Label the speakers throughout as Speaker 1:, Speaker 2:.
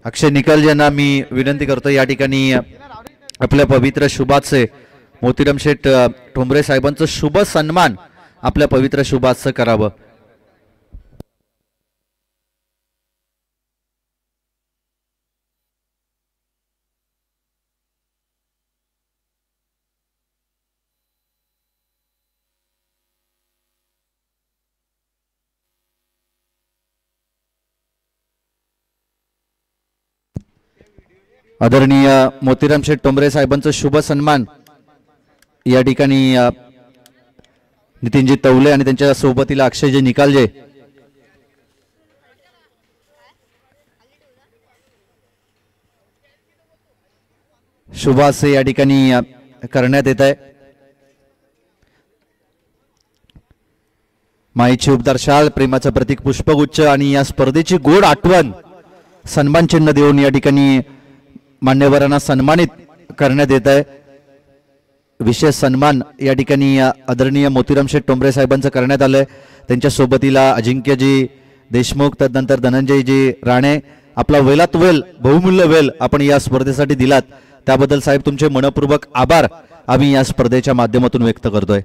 Speaker 1: अक्षय निकाल यांना मी विनंती करतो या ठिकाणी आपल्या पवित्र शुभाचे मोतीराम शेठ ठोंबरे साहेबांचं शुभ सन्मान आपल्या पवित्र शुभाचं करावं. आदरणीय मोतीराम शेठ टोंबरे साहेबांचं शुभ सन्मान या ठिकाणी नितीनजी तवले आणि त्यांच्या सोबतीला अक्षयजी निकालजे शुभासे या ठिकाणी करण्यात येत आहे. माईची उपदार शाल, प्रेमाचं प्रतीक पुष्पगुच्छ आणि या स्पर्धेची गोड आठवण सन्मान चिन्ह देऊन या ठिकाणी मान्यवरांना सन्मानित करण्यात येत आहे. विशेष सन्मान या ठिकाणी आदरणीय मोतीराम शेठ टोंबरे साहेबांचं करण्यात आलंय. त्यांच्या सोबतीला अजिंक्यजी देशमुख, तदनंतर धनंजयजी राणे. आपला वेलात वेल, बहुमूल्य वेल आपण या स्पर्धेसाठी दिलात त्याबद्दल साहेब तुमचे मनपूर्वक आभार आम्ही या स्पर्धेच्या माध्यमातून व्यक्त करतोय.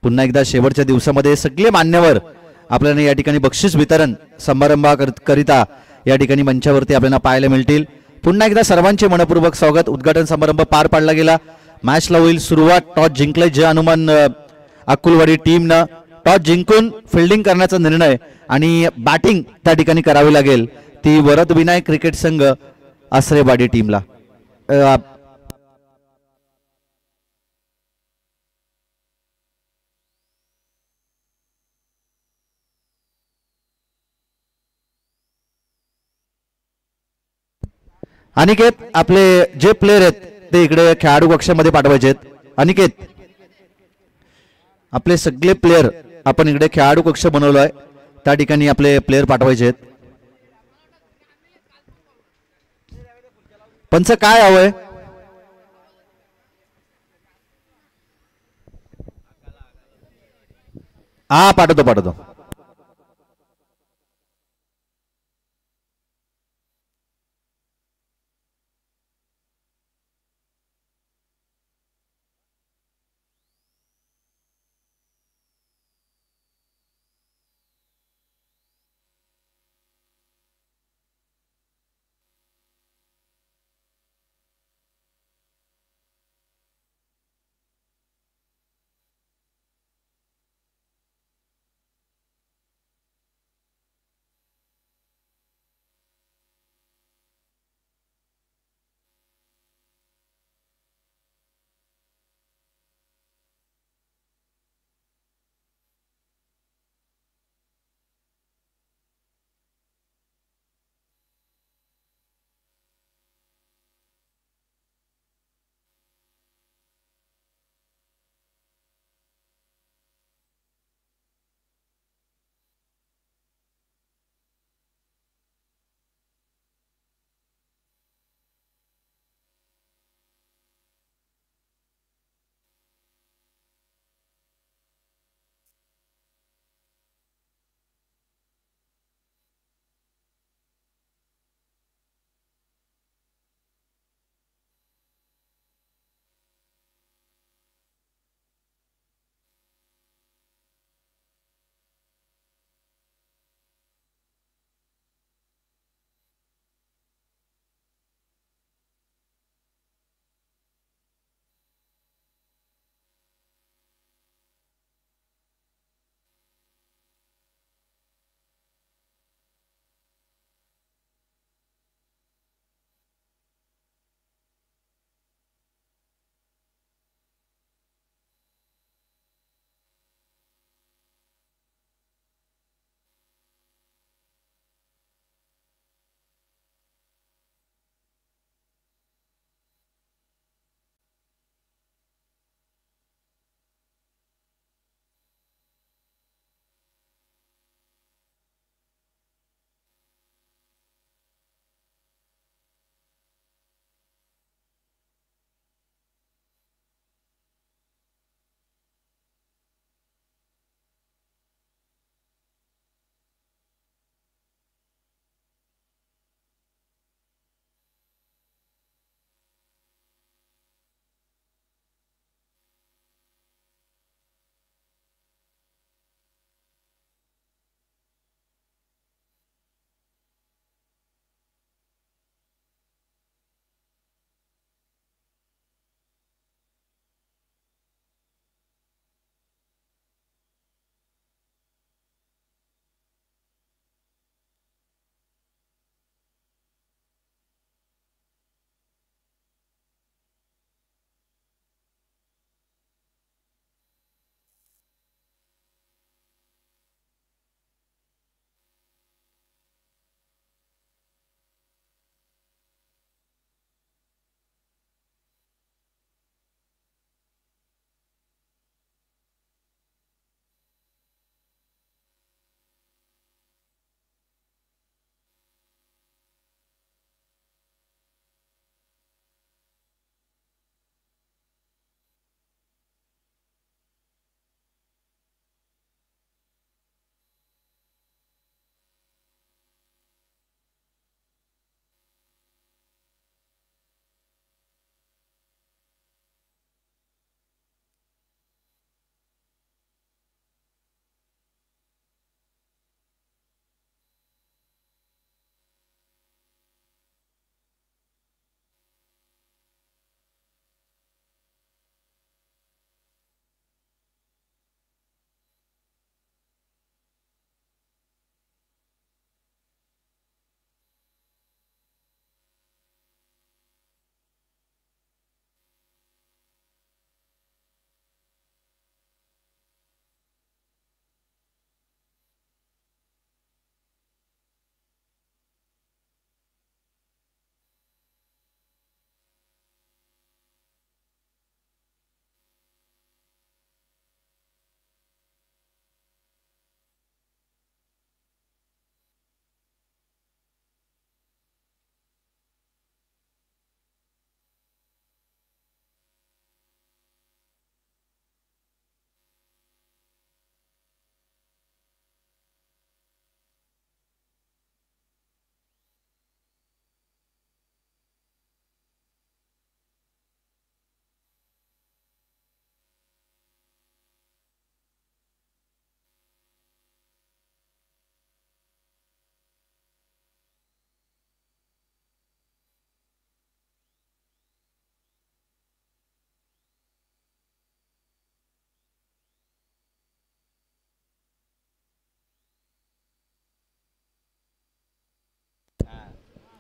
Speaker 1: पुन्हा एकदा शेवटच्या दिवसामध्ये सगळे मान्यवर आपल्याला या ठिकाणी बक्षीस वितरण समारंभाकरिता या ठिकाणी मंचावरती आपल्याला पाहायला मिळतील. पुन्हा एकदा सर्वांचे मनपूर्वक स्वागत. उद्घाटन समारंभ पार पाडला गेला. मॅचला होईल सुरुवात. टॉस जिंकले जय हनुमान अक्कुलवाडी टीमनं. टॉस जिंकून फिल्डिंग करण्याचा निर्णय आणि बॅटिंग त्या ठिकाणी करावी लागेल ती वरद विनायक क्रिकेट संघ आसरेवाडी टीमला. अनिकेत आपले जे प्लेयर आहेत ते इकडे खेळाडू कक्षामध्ये पाठवायचे आहेत. अनिकेत आपले सगळे प्लेयर आपण इकडे खेळाडू कक्ष बनवलाय त्या ठिकाणी आपले प्लेयर पाठवायचे आहेत. पंच काय हवंय? हा पाठवतो पाठवतो.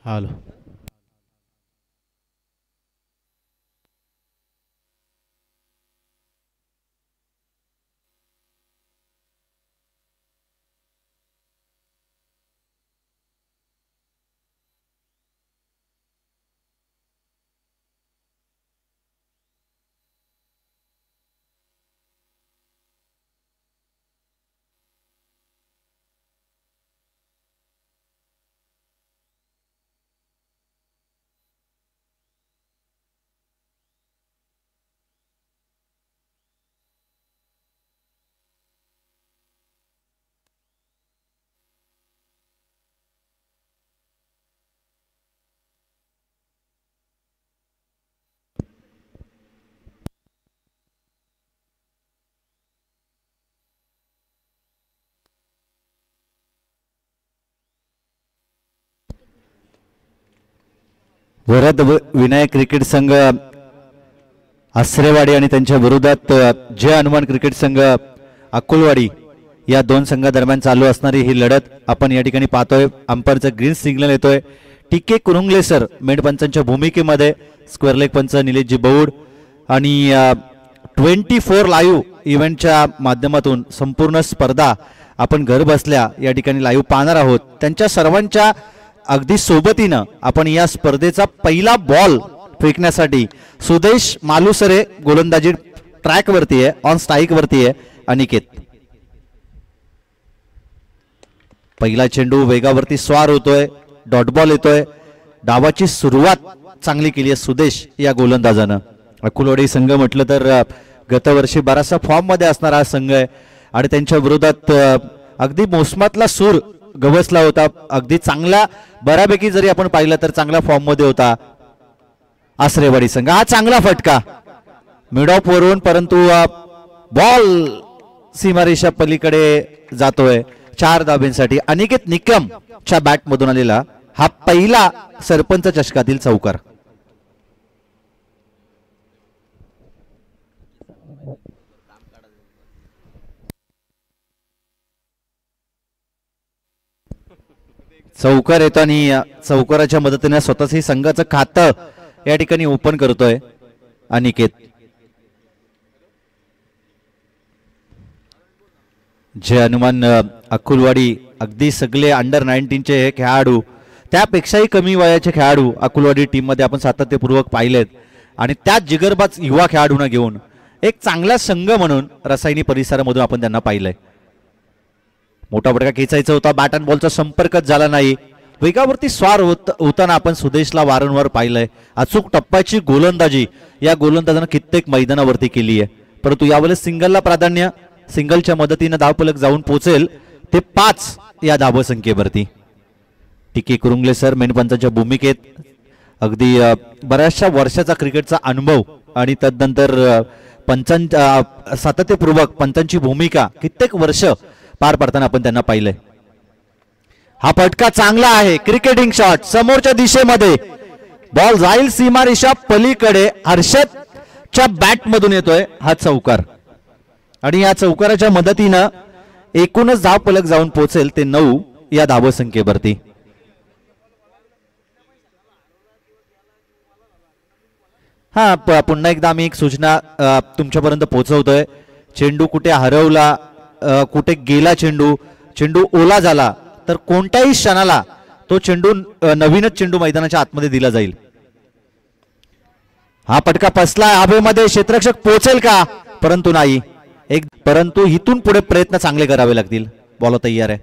Speaker 2: आलो.
Speaker 1: वरद विनायक क्रिकेट संघ आसरेवाडी आणि त्यांच्या विरोधात जय हनुमान क्रिकेट संघ अक्कुलवाडी या दोन संघादरम्यान चालू असणारी ही लढत आपण या ठिकाणी पाहतोय. अंपायरचा ग्रीन सिग्नल येतोय. टीके कुरुंगले सर मेंढपंचांच्या भूमिकेमध्ये, स्क्वेअर लेग पंच निलेशजी बौड आणि 24 लाईव्ह इव्हेंटच्या माध्यमातून संपूर्ण स्पर्धा आपण घर बसल्या या ठिकाणी लाईव्ह पाहणार आहोत. त्यांच्या सर्वांच्या अगदी सोबतीनं आपण या स्पर्धेचा पहिला बॉल फेकण्यासाठी सुदेश मालुसरे गोलंदाजी ट्रॅक वरती आहे, ऑन स्ट्राईक वरती आहे. अनिकेत पहिला चेंडू वेगावरती स्वार होतोय, डॉट बॉल येतोय. डावाची सुरुवात चांगली केली आहे सुदेश या गोलंदाजानं. अकुलवाडी संघ म्हटलं तर गतवर्षी बराचसा फॉर्म मध्ये असणारा हा संघ आहे आणि त्यांच्या विरोधात अगदी मोसमातला सूर गवसला होता. अगदी चांगला बऱ्यापैकी जरी आपण पाहिलं तर चांगला फॉर्म मध्ये होता आसरेवाडी संघ. हा चांगला फटका मिड ऑफ वरून, परंतु बॉल सीमारेषा पलीकडे जातोय 4 धाब्यांसाठी. अनिकेत निकम च्या बॅट मधून आलेला हा पहिला सरपंच चषकातील चौकार. चौकार येतो आणि चौकाराच्या मदतीने स्वतःच संघाचं खातं या ठिकाणी ओपन करतोय अनिकेत. जय हनुमान अकुलवाडी अगदी सगळे अंडर 19 हे खेळाडू, त्यापेक्षाही कमी वयाचे खेळाडू अकुलवाडी टीम मध्ये आपण सातत्यपूर्वक पाहिलेत आणि त्याच जिगरबाज युवा खेळाडूंना घेऊन एक चांगला संघ म्हणून रसायनी परिसरामधून आपण त्यांना पाहिलंय. मोठा फटका खेचायचा होता, बॅट अँड बॉलचा संपर्कच झाला नाही. वेगावरती स्वार होताना आपण सुदेशला वारंवार पाहिलंय. अचूक टप्प्याची गोलंदाजी या गोलंदाजानं कित्येक मैदानावरती केली आहे, परंतु यावेळेस सिंगलला प्राधान्य. सिंगलच्या मदतीनं धावफलक जाऊन पोहोचेल ते 5 या धावसंख्येवरती. टीके कुरुंगले सर मेंढपंचांच्या भूमिकेत, अगदी बऱ्याचशा वर्षाचा क्रिकेटचा अनुभव आणि तदनंतर सातत्यपूर्वक पंचांची भूमिका कित्येक वर्ष पार पडताना आपण त्यांना पाहिलंय. हा फटका चांगला आहे, क्रिकेटिंग शॉट समोरच्या दिशेमध्ये, बॉल जाईल सीमारेषा पलीकडे. हर्षदच्या बॅट मधून येतोय हा चौकार आणि या चौकाराच्या मदतीनं एकूणच धाव फलक जाऊन पोहोचेल ते 9 या धावसंख्येवरती. हा पुन्हा एकदा आम्ही एक सूचना तुमच्यापर्यंत पोहोचवतोय. चेंडू कुठे हरवला, कुठे गेला चेंडू, चेंडू ओला झाला तर कोणत्याही क्षणाला तो चेंडू नवीनच चेंडू मैदानाच्या आतमध्ये दिला जाईल. हा फटका फसला हवेमध्ये, क्षेत्ररक्षक पोहोचेल का, परंतु नाही. परंतु इथून पुढे प्रयत्न चांगले करावे लागतील. बॉल तयार आहे.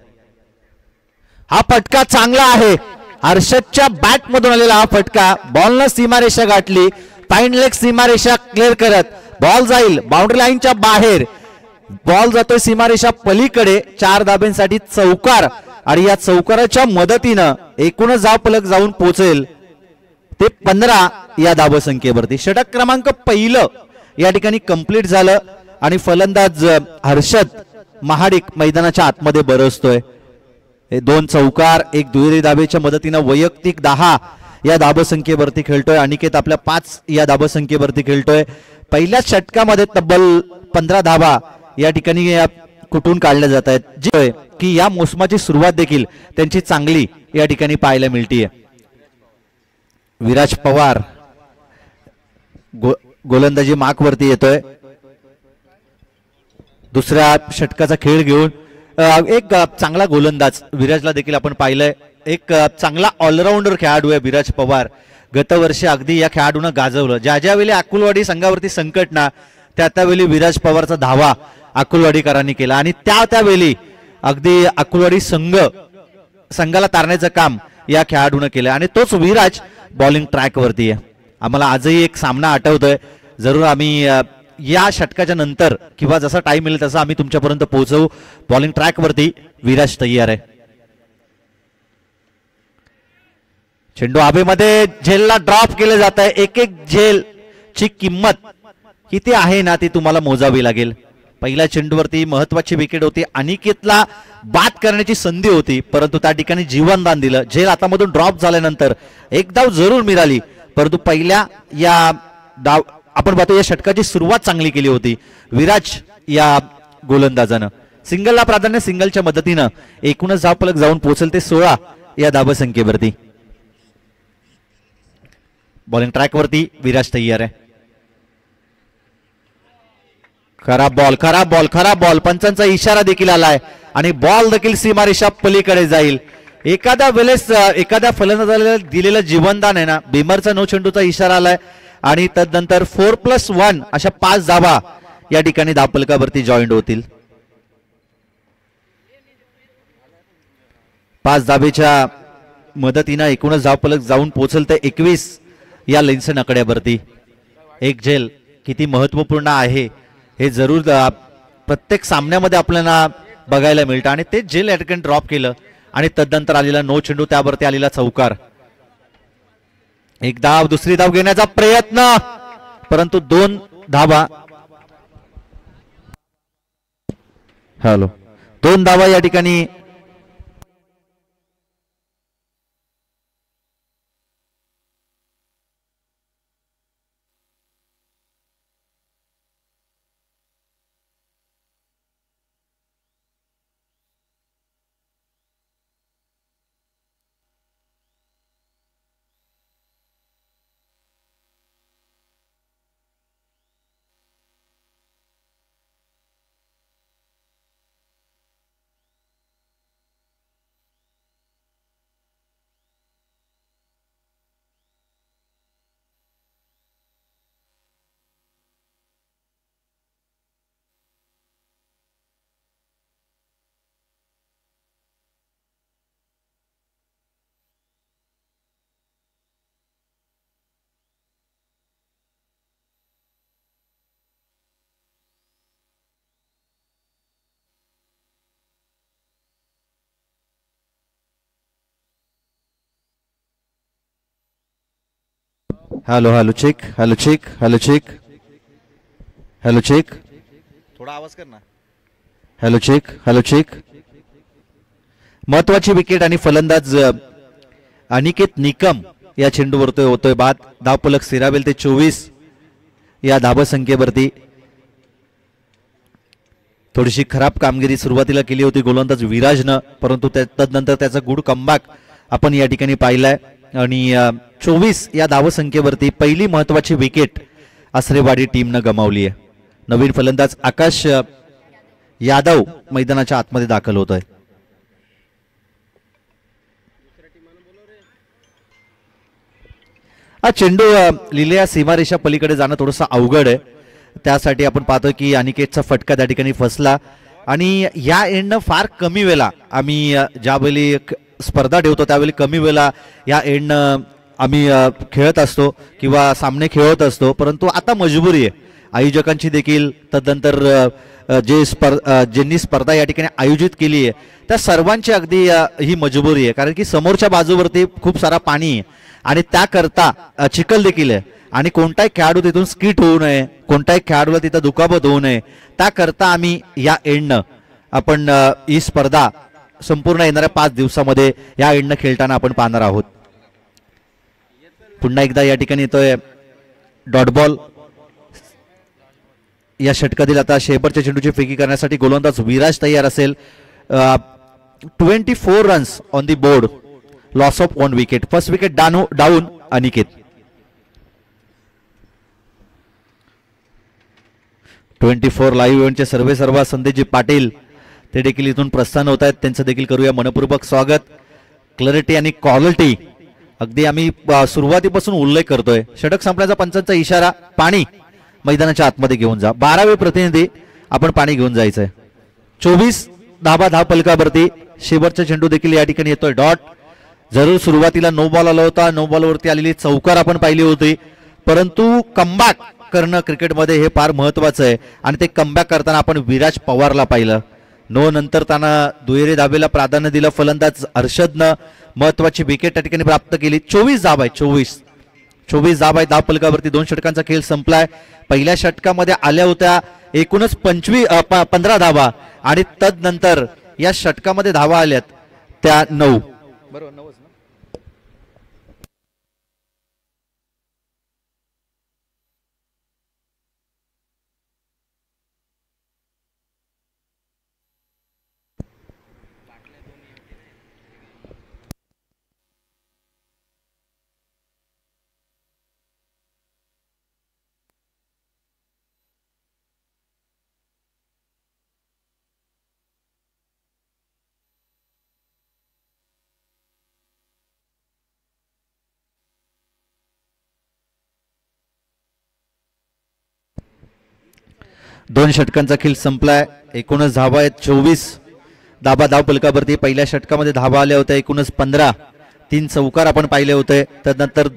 Speaker 1: हा फटका चांगला आहे, हर्षदच्या बॅट मधून आलेला हा फटका. बॉलनं सीमारेषा गाठली, फाईन लेग सीमारेषा क्लिअर करत बॉल जाईल बाउंड्री लाईनच्या बाहेर. बॉल जातोय सीमारेषा पलीकडे. 4 धाब्यांसाठी चौकार आणि या चौकाराच्या मदतीनं एकूणच धाव फलक जाऊन पोहोचेल ते 15 या धावसंख्येवरती. षटक क्रमांक पहिलं या ठिकाणी कंप्लीट झालं आणि फलंदाज हर्षद महाडिक मैदानाच्या आतमध्ये बरसतोय. 2 चौकार, 1 दुहेरी धाबेच्या मदतीनं वैयक्तिक 10 या धावसंख्येवरती खेळतोय. अनिकेत आपल्या 5 या धावसंख्येवरती खेळतोय. पहिल्या षटकामध्ये तब्बल 15 धावा या ठिकाणी कुठून काढल्या जात आहेत, जी की या मोसमाची सुरुवात देखील त्यांची चांगली या ठिकाणी पाहायला मिळतीये. विराज पवार गोलंदाजी मार्कवरती येतोय. दुसऱ्या षटकाचा खेळ घेऊन एक चांगला गोलंदाज विराजला देखील आपण पाहिलंय. एक चांगला ऑलराऊंडर खेळाडू आहे विराज पवार. गतवर्षी अगदी या खेळाडूनं गाजवलं. ज्या ज्यावेळी अकुलवाडी संघावरती संकट ना त्यावेळी विराज पवारचा धावा अकुलवाडीकरांनी केला आणि त्यावेळी अगदी अकुलवाडी संघाला तारण्याचं काम या खेळाडूनं केलं आणि तोच विराज बॉलिंग ट्रॅकवरती आहे. आम्हाला आजही एक सामना आठवतोय. जरूर आम्ही या षटकाच्या नंतर किंवा जसा टाइम मिळेल तसा आम्ही तुमच्यापर्यंत पोहोचवू. बॉलिंग ट्रॅकवरती विराज तयार आहे. चेंडू हवेमध्ये झेलला ड्रॉप केलं जात आहे. एक एक झेल ची किंमत किती आहे ना ती तुम्हाला मोजावी लागेल. पहिल्या चेंडूवरती महत्वाची विकेट होती. अनिकेतला बाद करण्याची संधी होती परंतु त्या ठिकाणी जीवनदान दिलं. झेल हातामधून ड्रॉप झाल्यानंतर एक धाव जरूर मिळाली परंतु पहिल्या या डाव आपण पाहतो या षटकाची सुरुवात चांगली केली होती विराज या गोलंदाजानं. सिंगलला प्राधान्य, सिंगलच्या मदतीनं एकूणच धावफलक जाऊन पोहोचेल ते 16 या धावसंख्येवरती. बॉलिंग ट्रॅकवरती विराज तयार आहे. खराब बॉल पंचांचा इशारा देखील आलाय आणि बॉल देखील सीमारेषा पलीकडे जाईल. एखाद्या वेळेस एखाद्या फलंदाजाला दिलेलं जीवनदान आहे ना, भीमरचा नो चेंडूचा इशारा आलाय आणि तदनंतर 4+1 अशा 5 धावा या ठिकाणी धावफलकावरती जॉईंट होतील. 5 धावेच्या मदतीनं एकूणच धावफलक जाऊन पोहोचेल ते 21 या लेन्सन आकड्यावरती. एक झेल किती महत्वपूर्ण आहे हे जरूर प्रत्येक सामन्यामध्ये आपल्याला बघायला मिळतं आणि ते झेल या ठिकाणी ड्रॉप केलं आणि तदनंतर आलेला नो चेंडू त्यावरती आलेला चौकार. एक धाव, दुसरी धाव घेण्याचा प्रयत्न परंतु 2 धावा 2 धावा या ठिकाणी हॅलो चेक थोडा आवाज कर ना. हॅलो चेक महत्वाची विकेट आणि फलंदाज अनिकेत निकम या चेंडूवरती होतोय बाद. धावफलक स्थिरावेल ते 24 या धावसंख्येवरती. थोडीशी खराब कामगिरी सुरुवातीला केली होती गोलंदाज विराजनं परंतु तदनंतर त्याचा गुड कमबॅक आपण या ठिकाणी पाहिलाय आणि 24 या धावसंख्येवरती पहिली महत्वाची विकेट आसरेवाडी टीमनं गमावली आहे. नवीन फलंदाज आकाश यादव मैदानाच्या आतमध्ये दाखल होतोय. हा चेंडू लिहिलेल्या सीमारेषा पलीकडे जाणं थोडंसं अवघड आहे. त्यासाठी आपण पाहतोय की अनिकेतचा फटका त्या ठिकाणी फसला आणि या एंडनं फार कमी वेळा आम्ही ज्यावेळी स्पर्धा ठेवतो त्यावेळी कमी वेळा या एंडनं आम्ही खेळत असतो किंवा सामने खेळत असतो परंतु आता मजबुरी आहे आयोजकांची देखील. तदनंतर ज्यांनी स्पर्धा या ठिकाणी आयोजित केली आहे त्या सर्वांची अगदी ही मजबुरी आहे कारण की समोरच्या बाजूवरती खूप सारा पाणी आहे आणि त्याकरता चिखल देखील आहे आणि कोणताही खेळाडू तिथून स्किट होऊ नये, कोणताही खेळाडूला तिथं दुखापत होऊ नये त्याकरता आम्ही या एंडनं आपण ही स्पर्धा संपूर्ण येणाऱ्या 5 दिवसामध्ये या एंडनं खेळताना आपण पाहणार आहोत. पुन्हा एकदा या ठिकाणी येतोय डॉट बॉल. या षटकातील आता शेवटच्या चेंडूची फेकी करण्यासाठी गोलंदाज विराज तयार असेल. 24 runs on the board, loss of 1 wicket. First wicket down Aniket. 24 live इव्हेंटचे सर्व संदेशजी पाटील ते देखील इथून प्रस्थान होत आहेत. त्यांचं देखील करूया मनपूर्वक स्वागत. क्लॅरिटी आणि क्वालिटी अगदी आम्ही सुरुवातीपासून उल्लेख करतोय. षटक संपण्याचा पंचांचा इशारा. पाणी मैदानाच्या आतमध्ये घेऊन जा. 12वे प्रतिनिधी आपण पाणी घेऊन जायचंय. 24 धावा फलकावरती. शेवटचा चेंडू देखील या ठिकाणी येतोय. डॉट. जरूर सुरुवातीला नो बॉल आला होता. नो बॉलवरती आलेली चौकार आपण पाहिली होती, परंतु कमबॅक करणं क्रिकेटमध्ये हे फार महत्वाचं आहे आणि ते कमबॅक करताना आपण विराज पवारला पाहिलं. नो नंतर त्यांना दुहेरी धावेला प्राधान्य दिलं. फलंदाज हर्षदनं महत्वाची विकेट त्या ठिकाणी प्राप्त केली. 24 धावा आहे. 24 धावा आहे. धाव फलकावरती 2 षटकांचा खेळ संपलाय. पहिल्या षटकामध्ये आल्या होत्या एकूणच 15 धावा आणि तदनंतर या षटकामध्ये धावा आल्यात त्या 9. बरोबर 9 ना. दोन षटकांचा खेळ संपलाय. एकूणच धावा आहेत 24 धावा धाव फलकावरती. पहिल्या षटकामध्ये धावा आल्या होत्या एकूणच 15. 3 चौकार आपण पाहिले होते. तदनंतर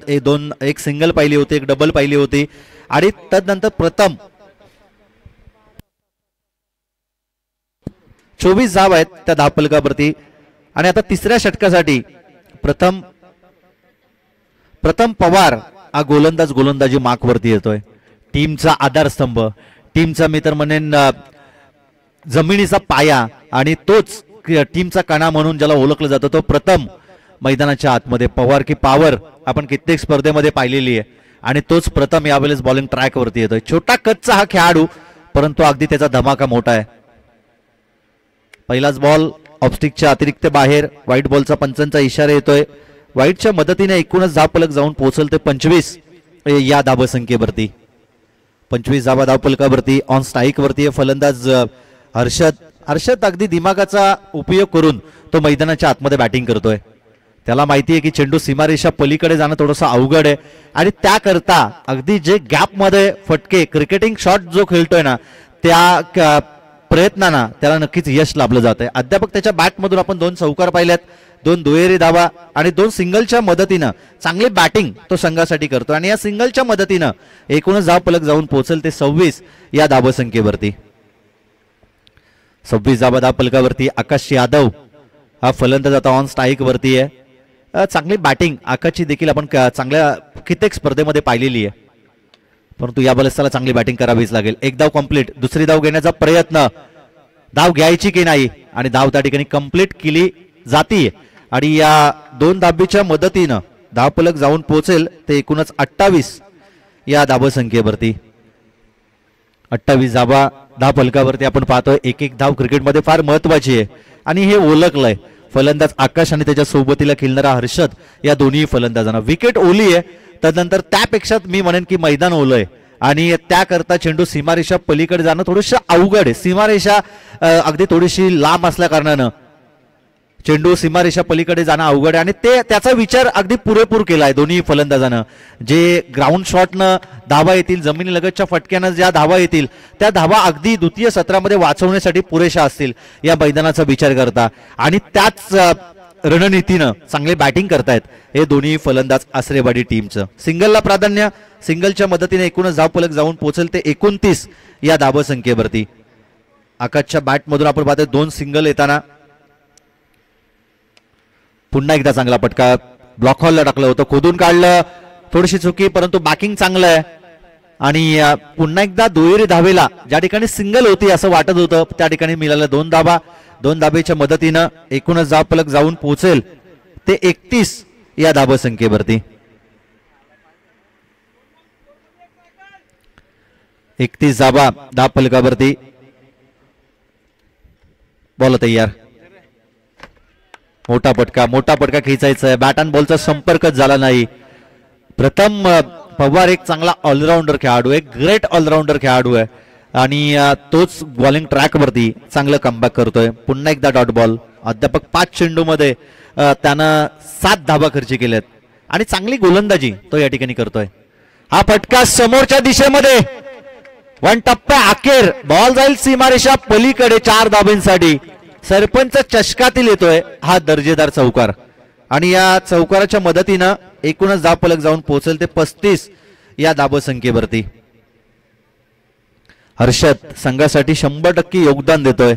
Speaker 1: एक सिंगल पाहिली होती, एक डबल पाहिली होती आणि तदनंतर प्रथम 24 धावा आहेत त्या धाव फलकावरती. आणि आता तिसऱ्या षटकासाठी प्रथम पवार हा गोलंदाजी मार्कवरती येतोय. टीमचा आधारस्तंभ, टीमचा मी तर म्हणेन जमिनीचा पाया आणि तोच टीमचा कणा म्हणून ज्याला ओळखलं जातं तो प्रथम मैदानाच्या आतमध्ये. पवार की पॉवर आपण कित्येक स्पर्धेमध्ये पाहिलेली आहे आणि तोच प्रथम यावेळेस बॉलिंग ट्रॅकवरती येतोय. छोटा कच्चा हा खेळाडू, परंतु अगदी त्याचा धमाका मोठा आहे. पहिलाच बॉल ऑफस्टिकच्या अतिरिक्त बाहेर. व्हाईट बॉलचा पंचांचा इशारा येतोय. व्हाईटच्या मदतीने एकूणच धाव फलक जाऊन पोहोचल ते 25 या धावसंख्येवरती. 25 धावा धाव फलकावरती. ऑन स्ट्राईक वरती फलंदाज हर्षद अगदी दिमागाचा उपयोग करून तो मैदानाच्या आतमध्ये बॅटिंग करतोय. त्याला माहिती आहे की चेंडू सीमारेषा पलीकडे जाणं थोडंसं अवघड आहे आणि त्याकरता अगदी जे गॅप मध्ये फटके क्रिकेटिंग शॉट जो खेळतोय ना त्या प्रयत्नांना त्याला नक्कीच यश लाभलं जात आहे. अद्याप त्याच्या बॅटमधून आपण 2 चौकार पाहिल्यात, 2 दुहेरी धावा आणि 2 सिंगलच्या मदतीनं चांगली बॅटिंग तो संघासाठी करतो आणि या सिंगलच्या मदतीनं एकूणच धाव फलक जाऊन पोहोचल ते 26 या धावसंख्येवरती. 26 धावा धाव फलकावरती. आकाश यादव हा फलंदाज आता ऑन स्ट्राईक वरती आहे. चांगली बॅटिंग आकाशची देखील आपण चांगल्या कित्येक स्पर्धेमध्ये पाहिलेली आहे, परंतु या बॉलस त्याला चांगली बॅटिंग करावीच लागेल. एक धाव कंप्लीट. दुसरी धाव घेण्याचा प्रयत्न. धाव घ्यायची की नाही आणि धाव त्या ठिकाणी कंप्लीट केली जाते आणि या 2 धाबीच्या मदतीनं धाव फलक जाऊन पोहोचेल ते एकूणच 28 या धावसंख्येवरती. 28 धावा धाव फलकावरती आपण पाहतोय. एक धाव क्रिकेटमध्ये फार महत्वाची आहे आणि हे ओळखलंय फलंदाज आकाश आणि त्याच्या सोबतीला खेळणारा हर्षद या दोन्ही फलंदाजांना. विकेट ओली आहे, तदनंतर त्यापेक्षा मी म्हणेन की मैदान ओलं आहे आणि त्याकरता चेंडू सीमारेषा पलीकडे जाणं थोडंसं अवघड आहे. सीमारेषा अगदी थोडीशी लांब असल्या कारणानं चेंडू सीमारेषा पलीकडे जाणं अवघड आहे आणि त्याचा विचार अगदी पुरेपूर केलाय दोन्ही फलंदाजांना. जे ग्राउंड शॉटनं धावा येतील, जमिनीलगतच्या फटक्यानं ज्या धावा येतील त्या धावा अगदी द्वितीय सत्रामध्ये वाचवण्यासाठी पुरेशा असतील या मैदानाचा विचार करता आणि त्याच रणनीतीनं चांगले बॅटिंग करतायत हे दोन्ही फलंदाज आसरेवाडी टीमचं. सिंगलला प्राधान्य. सिंगलच्या मदतीने एकूणच धाव फलक जाऊन पोहोचेल ते 29 या धावसंख्येवरती. आकाशच्या बॅटमधून आपण पाहतोय 2 सिंगल येताना. पुन्हा एकदा चांगला पटका. ब्लॉक हॉलला टाकलं होतं, खोदून काढलं, थोडीशी चुकी, परंतु बॅकिंग चांगलं आहे आणि पुन्हा एकदा दुहेरी धावेला ज्या ठिकाणी सिंगल होती असं वाटत होतं त्या ठिकाणी मिळालं 2 धावा. 2 धावेच्या मदतीनं एकूणच धाव फलक जाऊन पोहोचेल ते 31 या धावसंख्येवरती. 31 धावा धाव फलकावरती. बॉल तयार. मोठा पटका खेचायचा आहे. बॅट अँड बॉलचा संपर्कच झाला नाही. प्रथम पवार एक चांगला ऑलराऊंडर खेळाडू आहे, ग्रेट ऑलराऊंडर खेळाडू आहे आणि तोच बॉलिंग ट्रॅक वरती चांगलं कमबॅक करतोय. पुन्हा एकदा डॉट बॉल. अध्यापक 5 चेंडूमध्ये त्यानं 7 धाबा खर्च केल्यात आणि चांगली गोलंदाजी तो या ठिकाणी करतोय. हा फटका समोरच्या दिशेमध्ये, वन टप्प्या अखेर बॉल जाईल सीमारेषा पलीकडे 4 धाब्यांसाठी. सरपंच चषकातील येतोय हा दर्जेदार चौकार आणि या चौकाराच्या मदतीनं एकूणच धावफलक जाऊन पोहोचेल ते 35 या धाबसंख्येवरती. हर्षद संघासाठी 100% योगदान देतोय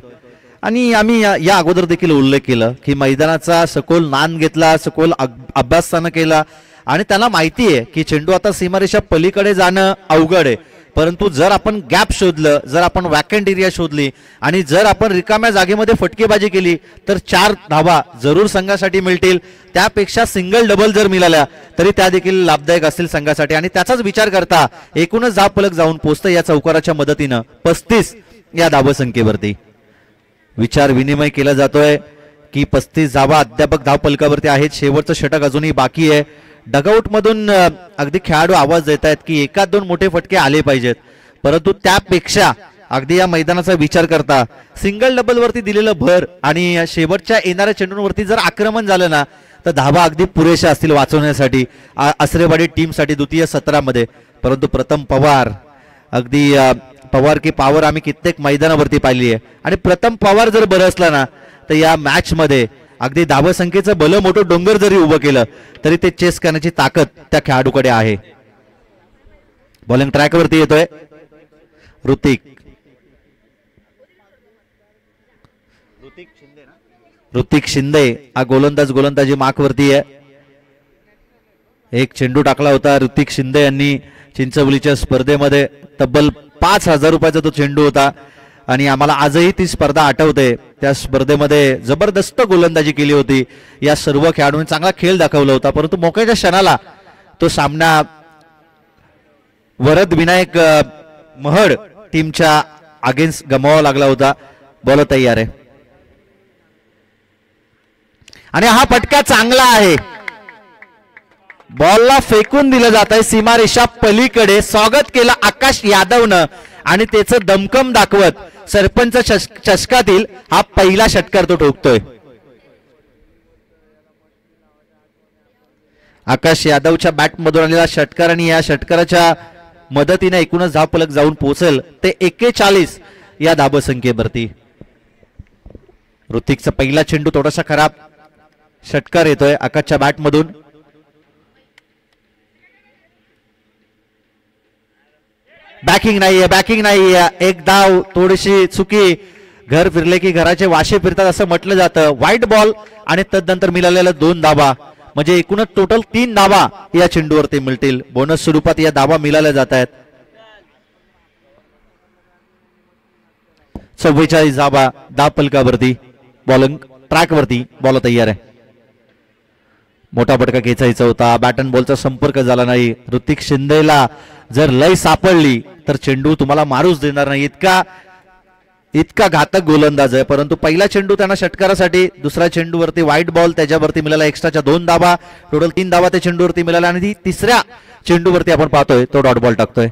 Speaker 1: आणि आम्ही या अगोदर देखील उल्लेख केला की मैदानाचा सखोल नान घेतला, सखोल अभ्यास त्यानं केला आणि त्याला माहिती आहे की चेंडू आता सीमारेषा पलीकडे जाणं अवघड आहे. परंतु जर आपण गॅप शोधलं, जर आपण वॅकंट एरिया शोधली आणि जर आपण रिकाम्या जागेमध्ये फटकेबाजी केली तर 4 धाबा जरूर संघासाठी मिळतील. त्यापेक्षा सिंगल डबल जर मिळाल्या तरी त्या देखील लाभदायक असतील संघासाठी आणि त्याचाच विचार करता एकूणच धावफलक जाऊन पोहोचतं या चौकाराच्या मदतीनं 35 या धावसंख्येवरती. विचार विनिमय केला जातोय की 35 धावा अध्यापक धावफलकावरती आहेत. शेवटचं षटक अजूनही बाकी आहे. डगआउट मधून अगदी खेळाडू आवाज देत आहेत की 1-2 मोठे फटके आले पाहिजेत, परंतु त्यापेक्षा अगदी या मैदानाचा विचार करता सिंगल डबल वरती दिलेलं भर आणि शेवटच्या येणाऱ्या चेंडूंवरती जर आक्रमण झालं ना तर धावा अगदी पुरेशा असतील वाचवण्यासाठी असरेवाडी टीमसाठी द्वितीय सत्रामध्ये. परंतु प्रथम पवार, अगदी पवार की पॉवर आम्ही कित्येक मैदानावरती पाहिली आहे आणि प्रथम पवार जर बरं असला ना तर या मॅच मध्ये अगदी धावसंख्येचं भलं मोठं डोंगर जरी उभं केलं तरी ते चेस करण्याची ताकद त्या खेळाडूकडे आहे. बॉलिंग ट्रॅक वरती येतोय ऋतिक शिंदे हा गोलंदाजी मार्क वरती आहे. एक चेंडू टाकला होता ऋतिक शिंदे यांनी चिंचवलीच्या स्पर्धेमध्ये. तब्बल 5,000 रुपयाचा तो चेंडू होता आणि आम्हाला आजही ती स्पर्धा आठवते. त्या स्पर्धेमध्ये जबरदस्त गोलंदाजी केली होती. या सर्व खेळाडूंनी चांगला खेळ दाखवला होता, परंतु मोक्याच्या क्षणाला तो सामना वरद विनायक महड टीमच्या अगेन्स्ट गमावावा लागला होता. बॉल तयार आहे आणि हा फटका चांगला आहे. बॉलला फेकून दिलं जात आहे सीमारेषा पलीकडे. स्वागत केलं आकाश यादवनं आणि त्याचं दमकम दाखवत सरपंच चषकातील हा पहिला षटकार तो ठोकतोय. आकाश यादवच्या बॅट मधून आलेला षटकार आणि या षटकाराच्या मदतीने एकूणच धावफलक जाऊन पोहोचेल ते 41 या धावसंख्येवरती. ऋतिकचा पहिला चेंडू थोडासा खराब. षटकार येतोय आकाशच्या बॅट मधून. बॅकिंग नाहीये. एक धाव, थोडीशी चुकी. घर फिरले की घराचे वाशे फिरतात असं म्हटलं जातं. व्हाईट बॉल आणि तदनंतर मिळालेल्या 2 धावा म्हणजे एकूणच टोटल 3 धावा या चेंडूवरती मिळतील. बोनस स्वरूपात या धावा मिळाल्या जात आहेत. 44 धावा धावफलकावरती. बॉलिंग ट्रॅक वरती बॉल तयार आहे. मोठा फटका खेचायचा होता, बॅट अँड बॉलचा संपर्क झाला नाही. ऋतिक शिंदेला जर लय सापडली तर चेंडू तुम्हाला मारूच देणार नाही, इतका घातक गोलंदाज आहे. परंतु पहिला चेंडू त्यांना षटकारासाठी, दुसऱ्या चेंडूवरती व्हाईट बॉल, त्याच्यावरती मिळाला एक्स्ट्राच्या 2 धावा. टोटल 3 धावा त्या चेंडूवरती मिळाल्या आणि तिसऱ्या चेंडूवरती आपण पाहतोय तो डॉट बॉल टाकतोय.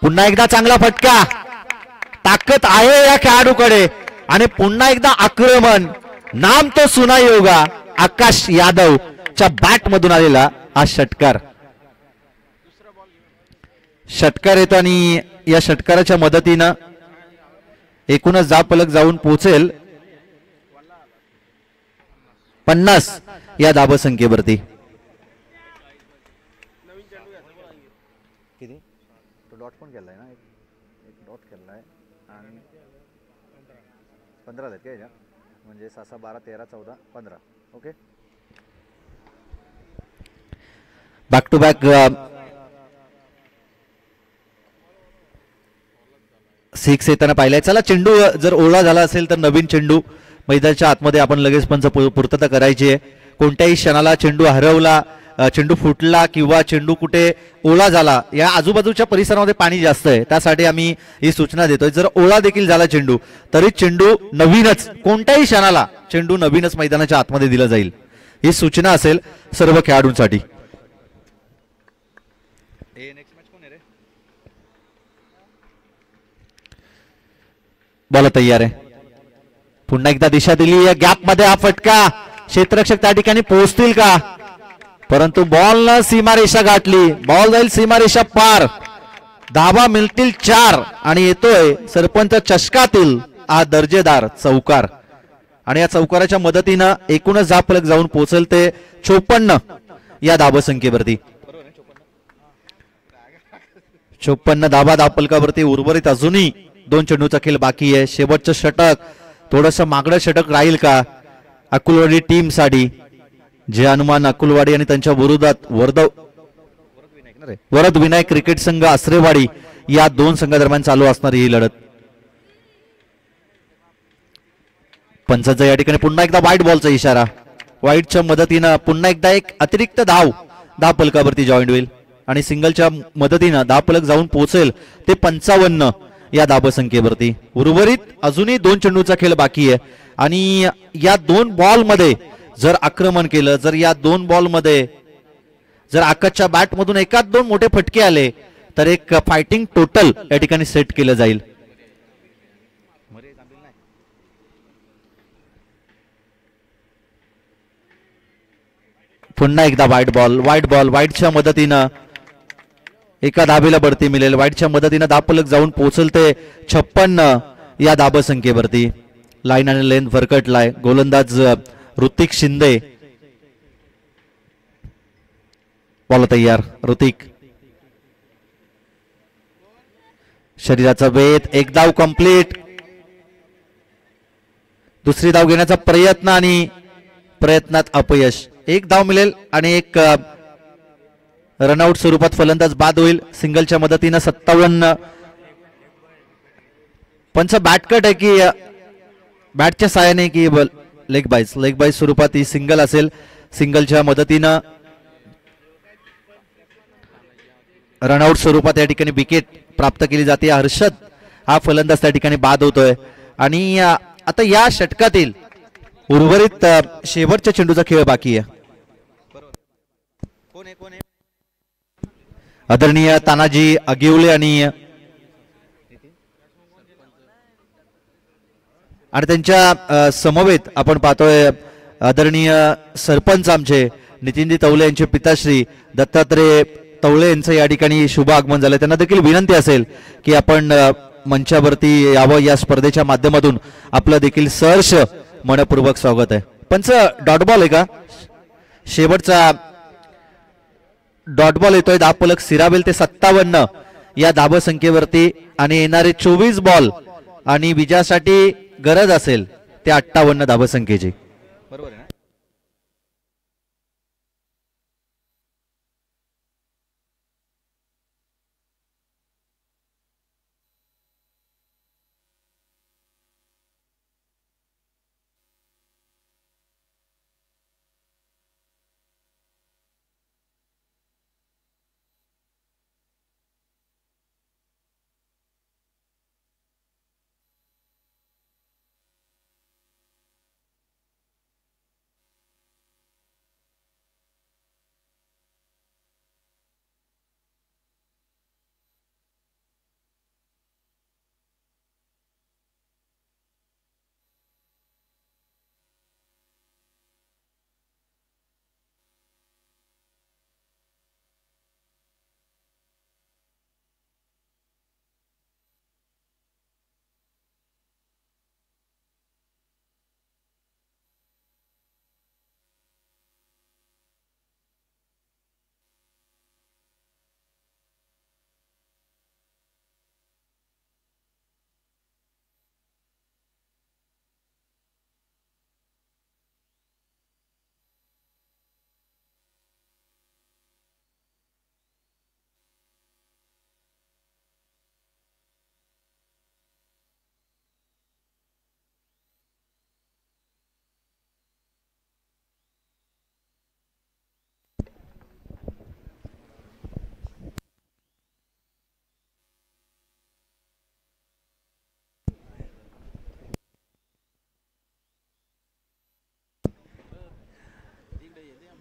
Speaker 1: पुन्हा एकदा चांगला फटका. ताकद आहे या खेळाडूकडे आणि पुन्हा एकदा आक्रमण. नाम तो सुना योगा. आकाश यादव च्या बॅट मधून आलेला हा षटकार येतो आणि या षटकाराच्या मदतीनं एकूणच धावफलक जाऊन पोहोचेल 50 या धावसंख्येवरती. डॉट पण केलाय ना, एक डॉट केलाय आणि 15 आहेत का, म्हणजे 6, 12, 13, 14, 15. ओके, बॅक टू बॅक 6 येताना पाहिलाय. चला, चेंडू जर ओला झाला असेल तर नवीन चेंडू मैदानाच्या आतमध्ये आपण लगेच पंच पूर्तता करायची आहे. कोणत्याही क्षणाला चेंडू हरवला, चेंडू फुटला किंवा चेंडू कुठे ओला झाला, या आजूबाजूच्या परिसरामध्ये पाणी जास्त आहे त्यासाठी आम्ही ही सूचना देतोय. जर ओला देखील झाला चेंडू तरी चेंडू नवीनच, कोणत्याही क्षणाला चेंडू नवीनच मैदानाच्या आतमध्ये दिला जाईल, ही सूचना असेल सर्व खेळाडूंसाठी. बॉल तयार आहे. पुन्हा एकदा दिशा दिली या गॅप मध्ये. हा फटका क्षेत्ररक्षक त्या ठिकाणी पोहोचतील का, परंतु बॉल न सीमारेषा गाठली. बॉल जाईल सीमारेषा पार. धाबा मिळतील 4 आणि येतोय सरपंच चषकातील हा दर्जेदार चौकार. आणि या चौकाराच्या मदतीनं एकूणच धावफलक जाऊन पोहोचेल ते 54 या धावसंख्येवरती. 54 धावफलकावरती. उर्वरित अजूनही 2 चेंडूचा खेळ बाकी आहे. शेवटचं षटक थोडस मागडं षटक राहील का अकुलवाडी टीम साठी. जे अनुमान अकुलवाडी आणि त्यांच्या विरोधात वरद विनायक क्रिकेट संघ आसरेवाडी या 2 संघादरम्यान चालू असणारी ही लढत. पंचाचा या ठिकाणी पुन्हा एकदा व्हाईट बॉलचा इशारा. व्हाईटच्या मदतीनं पुन्हा एकदा एक अतिरिक्त धावफलकावरती जॉईंट होईल आणि सिंगलच्या मदतीनं धावफलक जाऊन पोहोचेल ते 55 या धावसंख्येवरती. उर्वरित अजूनही 2 चेंडूचा खेळ बाकी आहे आणि या 2 बॉल मध्ये जर आक्रमण केलं, जर या 2 बॉल मध्ये जर आकाशच्या बॅट मधून एकाच 2 मोठे फटके आले तर एक फायटिंग टोटल या ठिकाणी सेट केलं जाईल. पुन्हा एकदा व्हाईटच्या मदतीनं एका धाबेला बढती मिळेल. व्हाईटच्या मदतीनं धावफलक जाऊन पोहोचेल ते 56 या धावसंख्येवरती. लाईन आणि लेंथ भरकटलाय. गोलंदाज ऋतिक शिंदे. बॉल तयार. ऋतिक शरीराचा वेध. एक धाव कंप्लीट. दुसरी धाव घेण्याचा प्रयत्न आणि प्रयत्नात अपयश. एक धाव मिळेल आणि एक रनआउट स्वरूपात फलंदाज बाद होईल. सिंगलच्या मदतीनं 57. पंच बॅटकट आहे की बॅटच्या साहाय्याने की लेग बाईज स्वरूपात ही सिंगल असेल. सिंगलच्या मदतीनं रनआउट स्वरूपात या ठिकाणी विकेट प्राप्त केली जाते. हर्षद हा फलंदाज त्या ठिकाणी बाद होतोय आणि आता या षटकातील उर्वरित शेवटच्या चेंडूचा खेळ बाकी आहे. आदरणीय तानाजी अगिवले आणि त्यांच्या समवेत आपण पाहतोय आदरणीय सरपंच आमचे नितीनजी तवले यांचे पिताश्री दत्तात्रय तवले यांचं या ठिकाणी शुभ आगमन झालं. त्यांना देखील विनंती असेल की आपण मंचावरती यावं. या स्पर्धेच्या माध्यमातून आपलं देखील सहर्ष मनपूर्वक स्वागत आहे. पंच डॉट बॉल आहे का, शेवटचा डॉट बॉल येतोय. धावफलक सिरावेल ते 57 या धावसंख्येवरती आणि येणारे 24 बॉल आणि विजयासाठी गरज असेल ते 58 धावसंख्येची. बरोबर आहे ना.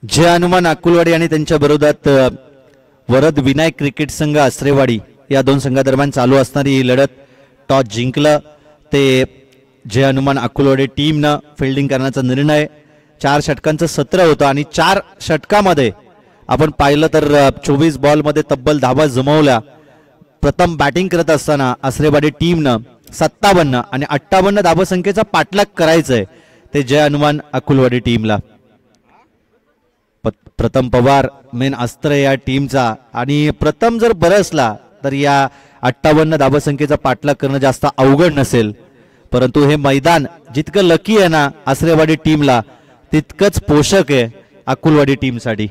Speaker 1: जय हनुमान अकुलवाडी आणि त्यांच्या विरोधात वरद विनायक क्रिकेट संघ आसरेवाडी या 2 संघादरम्यान चालू असणारी ही लढत. टॉस जिंकलं ते जय हनुमान अकुलवाडी टीमनं फिल्डिंग करण्याचा निर्णय. 4 षटकांचं सत्र होतं आणि 4 षटकामध्ये आपण पाहिलं तर 24 बॉलमध्ये तब्बल धावा जमवल्या. प्रथम बॅटिंग करत असताना आसरेवाडी टीमनं 57 आणि 58 धावसंख्येचा पाठलाग करायचंय ते जय हनुमान अकुलवाडी टीमला. प्रथम पवार मेन अस्त्र या टीमचा आणि प्रथम जर बरसला तर या 58 धावसंख्येचा पाठलाग करणं जास्त अवघड नसेल. परंतु हे मैदान जितकं लकी आहे ना आसरेवाडी टीमला तितकंच पोषक आहे अकुलवाडी टीमसाठी.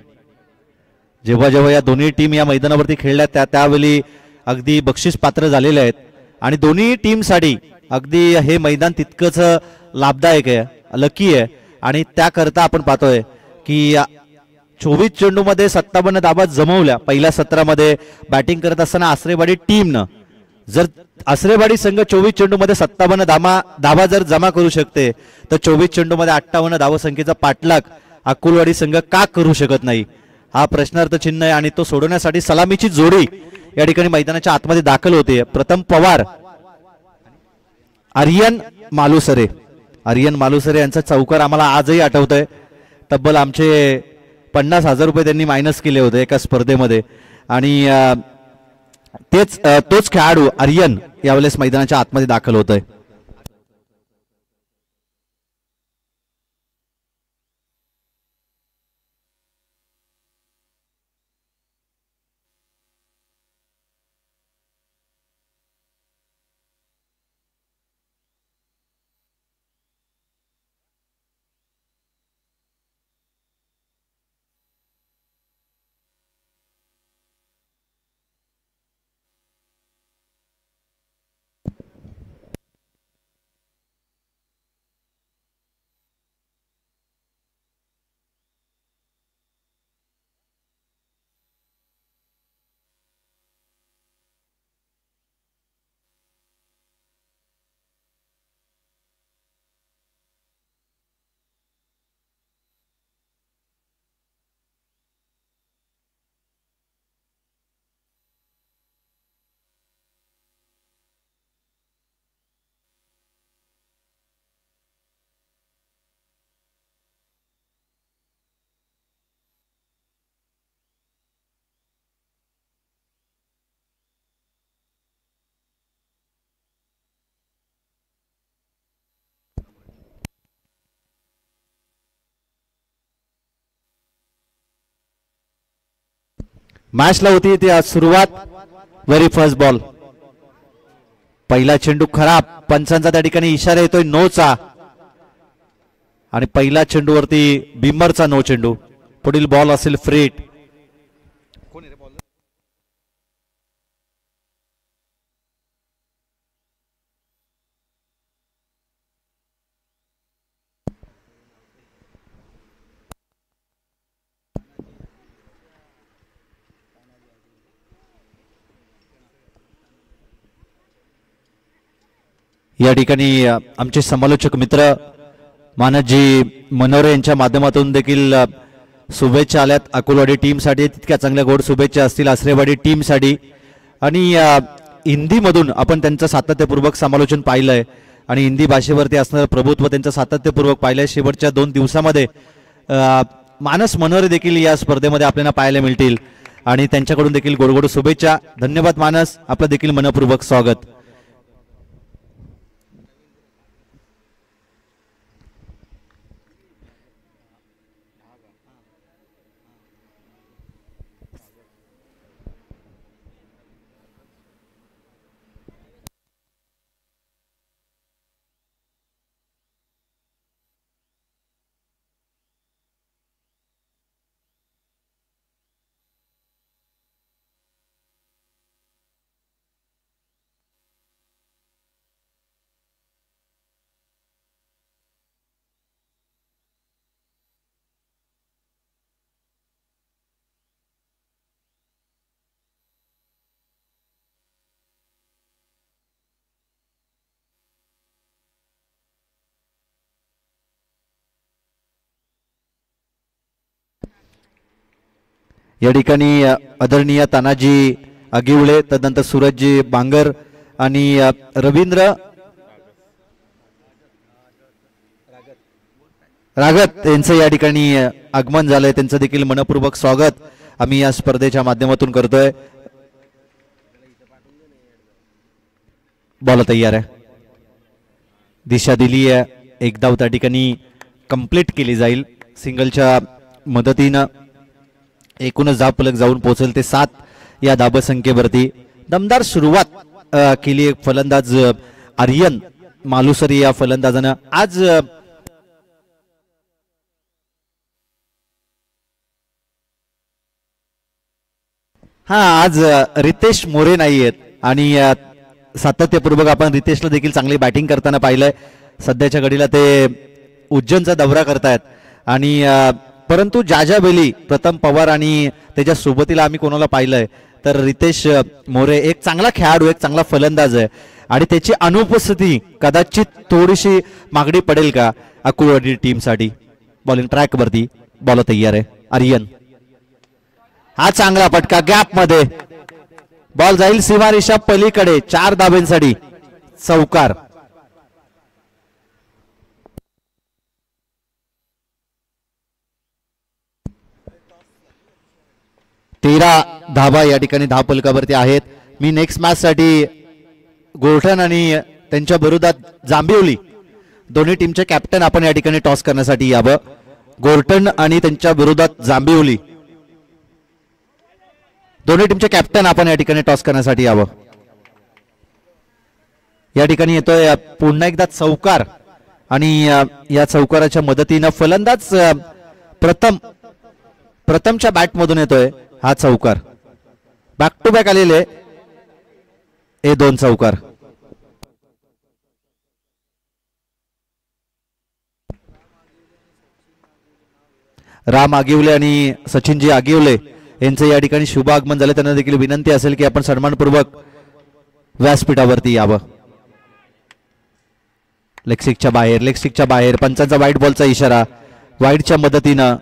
Speaker 1: जेव्हा जेव्हा या दोन्ही टीम या मैदानावरती खेळल्या त्यावेळी अगदी बक्षीस पात्र झालेले आहेत आणि दोन्ही टीमसाठी अगदी हे मैदान तितकंच लाभदायक आहे, लकी आहे. आणि त्याकरता आपण पाहतोय की 24 चेंडूमध्ये 57 धावा जमवल्या. पहिल्या सत्रामध्ये बॅटिंग करत असताना आसरेवाडी टीमनं जर आसरेवाडी संघ 24 चेंडूमध्ये 57 धावा जर जमा करू शकते तर 24 चेंडूमध्ये 58 धावसंख्येचा पाठलाग अकुलवाडी संघ का करू शकत नाही हा प्रश्नार्थ चिन्ह आहे. आणि तो सोडवण्यासाठी सलामीची जोडी या ठिकाणी मैदानाच्या आतमध्ये दाखल होते. प्रथम पवार, आर्यन मालुसरे. आर्यन मालुसरे यांचा चौकार आम्हाला आजही आठवतोय. तब्बल आमचे 50,000 रुपये त्यांनी मायनस केले होते एका स्पर्धेमध्ये आणि तोच खेळाडू आर्यन यावेळेस मैदानाच्या आतमध्ये दाखल होतोय. मॅचला होती ती आज सुरुवात. व्हेरी फर्स्ट बॉल, पहिला चेंडू खराब. पंचांचा त्या ठिकाणी इशारा येतोय नोचा आणि पहिल्या चेंडूवरती बिमरचा नो चेंडू. पुढील बॉल असेल फ्रेट. या ठिकाणी आमचे समालोचक मित्र मानसजी मनोरे यांच्या माध्यमातून देखील शुभेच्छा आल्यात अकोलवाडी टीमसाठी. तितक्या चांगल्या गोड शुभेच्छा असतील आसरेवाडी टीमसाठी. आणि हिंदीमधून आपण त्यांचं सातत्यपूर्वक समालोचन पाहिलंय आणि हिंदी भाषेवरती असणारं प्रभुत्व त्यांचं सातत्यपूर्वक पाहिलंय. शेवटच्या 2 दिवसामध्ये मानस मनोरे देखील या स्पर्धेमध्ये आपल्याला पाहायला मिळतील आणि त्यांच्याकडून देखील गोड शुभेच्छा. धन्यवाद मानस, आपलं देखील मनपूर्वक स्वागत. या ठिकाणी आदरणीय तानाजी आगिवळे, तदनंतर सूरजजी बांगर आणि रवींद्र रागत यांचं या ठिकाणी आगमन झालंय, त्यांचं देखील मनपूर्वक स्वागत आम्ही या स्पर्धेच्या माध्यमातून करतोय. बॉल तयार आहे, दिशा दिली आहे, एक धाव त्या ठिकाणी कंप्लीट केली जाईल. सिंगलच्या मदतीनं एकूणच धाव फलक जाऊन पोहोचेल ते 7 या धाबसंख्येवरती. दमदार सुरुवात केली फलंदाज आर्यन मालुसरी या फलंदाजानं. आज आज रितेश मोरे नाही आहेत आणि सातत्यपूर्वक आपण रितेशला देखील चांगली बॅटिंग करताना पाहिलंय. सध्याच्या घडीला ते उज्जैनचा दौरा करतायत आणि परंतु ज्या वेळी प्रथम पवार आणि त्याच्या सोबतीला आम्ही कोणाला पाहिलंय तर रितेश मोरे एक चांगला खेळाडू, एक चांगला फलंदाज आहे आणि त्याची अनुपस्थिती कदाचित थोडीशी मागणी पडेल का अकुर्डी टीमसाठी. बॉलिंग ट्रॅक वरती बॉल तयार आहे. आर्यन हा चांगला फटका, गॅप मध्ये बॉल जाईल सीमारेषा पलीकडे. 4 धाब्यांसाठी चौकार. तेरा धाबा या ठिकाणी धाव फलकावरती आहेत. मी नेक्स्ट मॅच साठी गोरठण आणि त्यांच्या विरोधात जांभिवली दोन्ही टीमचे कॅप्टन आपण या ठिकाणी टॉस करण्यासाठी यावं. गोरठण आणि त्यांच्या विरोधात जांभिवली दोन्ही टीमचे कॅप्टन आपण या ठिकाणी टॉस करण्यासाठी यावं. या ठिकाणी येतोय पुन्हा एकदा चौकार आणि या चौकाराच्या मदतीनं फलंदाज प्रथमच्या बॅट मधून येतोय हा चौकार. बॅक टू बॅक आलेले हे 2 चौकार. राम आगिवले आणि सचिनजी आगिवले यांचं या ठिकाणी शुभ आगमन झालं. त्यांना देखील विनंती असेल की आपण सन्मानपूर्वक व्यासपीठावरती यावं. लेगस्टिकच्या बाहेर पंचांचा व्हाईट बॉलचा इशारा. व्हाईटच्या मदतीनं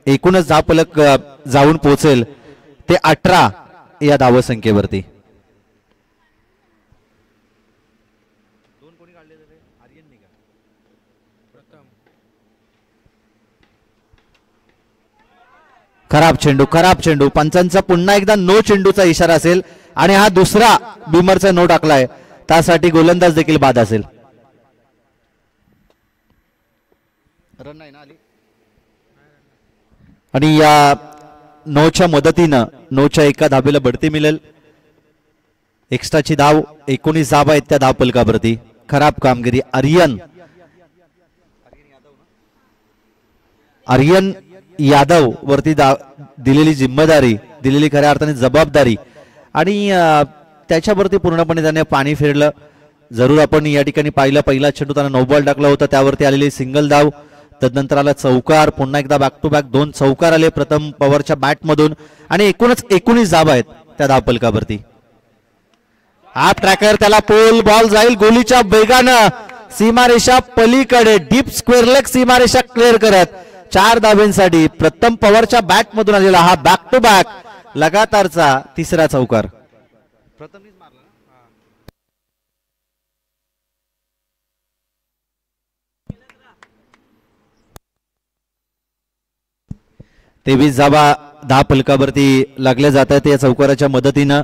Speaker 1: एकूणच धाव फलक जाऊन पोहोचेल ते 18 या धावसंख्येवरती. खराब चेंडू. पंचांचा पुन्हा एकदा नो चेंडूचा इशारा असेल आणि हा दुसरा बिमरचा नो टाकलाय, त्यासाठी गोलंदाज देखील बाद असेल. आणि या नोच्या मदतीनं नोच्या एका धाबेला बढती मिळेल. एक्स्ट्राची धाव 19 धावा आहेत त्या धाव फलकावरती. खराब कामगिरी आर्यन यादव वरती दिलेली जिम्मेदारी, दिलेली खऱ्या अर्थाने जबाबदारी आणि त्याच्यावरती पूर्णपणे त्याने पाणी फेरलं. जरूर आपण या ठिकाणी पाहिलं, पहिला चेंडू त्यानं 9 बॉल टाकला होता, त्यावरती आलेली सिंगल धाव, तदनंतर आला चौकार, पुन्हा एकदा बॅक टू बॅक 2 चौकार आले प्रथम पवारच्या बॅटमधून आणि एकूणच 19 धावा आहेत त्या धावफलकावरती. हा ट्रॅकर, त्याला पोल, बॉल जाईल गोलीच्या वेगानं सीमारेषा पलीकडे, डीप स्क्वेअर लेग सीमारेषा क्लिअर करत 4 धाब्यांसाठी प्रथम पवारच्या बॅट मधून आलेला हा बॅक टू बॅक लगातारचा 3रा चौकार. तेवीस धावा धाव फलकावरती लागल्या जात आहेत या चौकाराच्या मदतीनं.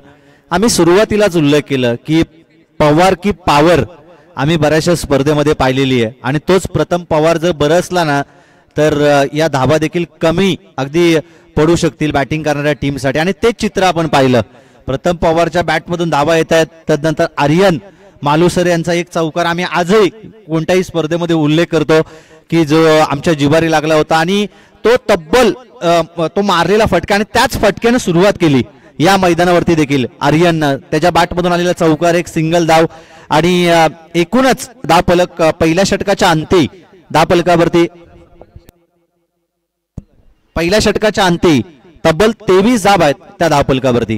Speaker 1: आम्ही सुरुवातीलाच उल्लेख केलं की पवार की पॉवर आम्ही बऱ्याचशा स्पर्धेमध्ये पाहिलेली आहे आणि तोच प्रथम पवार जर बरसला ना तर या धावा देखील कमी अगदी पडू शकतील बॅटिंग करणाऱ्या टीमसाठी आणि तेच चित्र आपण पाहिलं. प्रथम पवारच्या बॅटमधून धावा येत आहेत, तदनंतर आर्यन मालुसरे यांचा एक चौकार आम्ही आजही कोणत्याही स्पर्धेमध्ये उल्लेख करतो की जो आमच्या जिवारी लागला होता आणि तो तब्बल तो मारलेला फटका आणि त्याच फटक्याने सुरुवात केली या मैदानावरती देखील आर्यन. त्याच्या बॅटमधून आलेला चौकार, एक सिंगल धाव आणि एकूणच धाव फलक पहिल्या षटकाच्या अंती धाव फलकावरती पहिल्या षटकाच्या अंती तब्बल 23 धावा आहेत त्या धाव फलकावरती.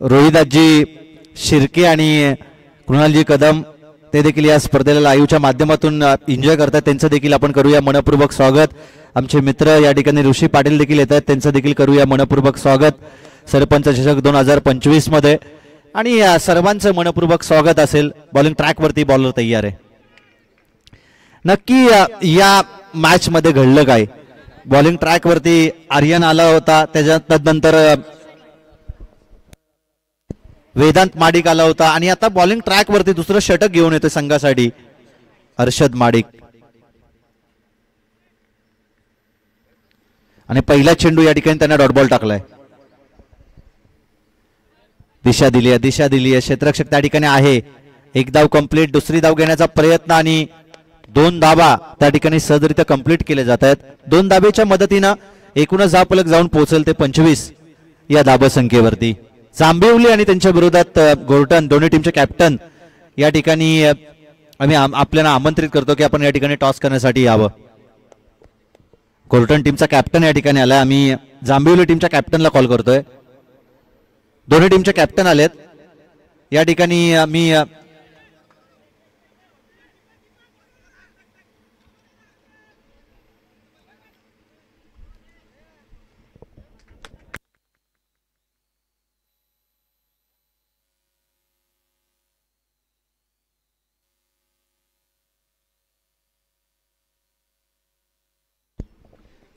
Speaker 1: रोहिदासजी शिर्के आणि कृणालजी कदम ते देखील या स्पर्धेला लाईव्हच्या माध्यमातून एन्जॉय करतात, त्यांचं देखील आपण करूया मनपूर्वक स्वागत. आमचे मित्र या ठिकाणी ऋषी पाटील देखील येत आहेत, त्यांचं देखील करूया मनपूर्वक स्वागत सरपंच चषक 2025 मध्ये. आणि सर्वांचं मनपूर्वक स्वागत असेल. बॉलिंग ट्रॅकवरती बॉलर तयार आहे. नक्की या मॅच मध्ये घडलं काय? बॉलिंग ट्रॅकवरती आर्यन आला होता, त्यानंतर वेदांत माडिक आला होता आणि आता बॉलिंग ट्रॅक वरती दुसरं षटक घेऊन येतोय संघासाठी हर्षद माडिक. आणि पहिला चेंडू या ठिकाणी त्यांना डॉट बॉल टाकलाय. दिशा दिली आहे क्षेत्ररक्षक त्या ठिकाणी आहे. एक धाव कंप्लीट, दुसरी धाव घेण्याचा प्रयत्न आणि 2 धाबा त्या ठिकाणी सहजरित्या कंप्लीट केले जात आहेत. 2 धाबेच्या मदतीनं एकूणच धावफलक जाऊन पोहोचेल ते 25 या धाबा संख्येवरती. जांभिवली आणि त्यांच्या विरोधात गोर्टन दोन्ही टीमचे कॅप्टन या ठिकाणी आम्ही आपल्याला आमंत्रित करतो की आपण या ठिकाणी टॉस करण्यासाठी यावं. गोर्टन टीमचा कॅप्टन या ठिकाणी आलाय. आम्ही जांभिवली टीमच्या कॅप्टनला कॉल करतोय. दोन्ही टीमचे कॅप्टन आलेत या ठिकाणी. मी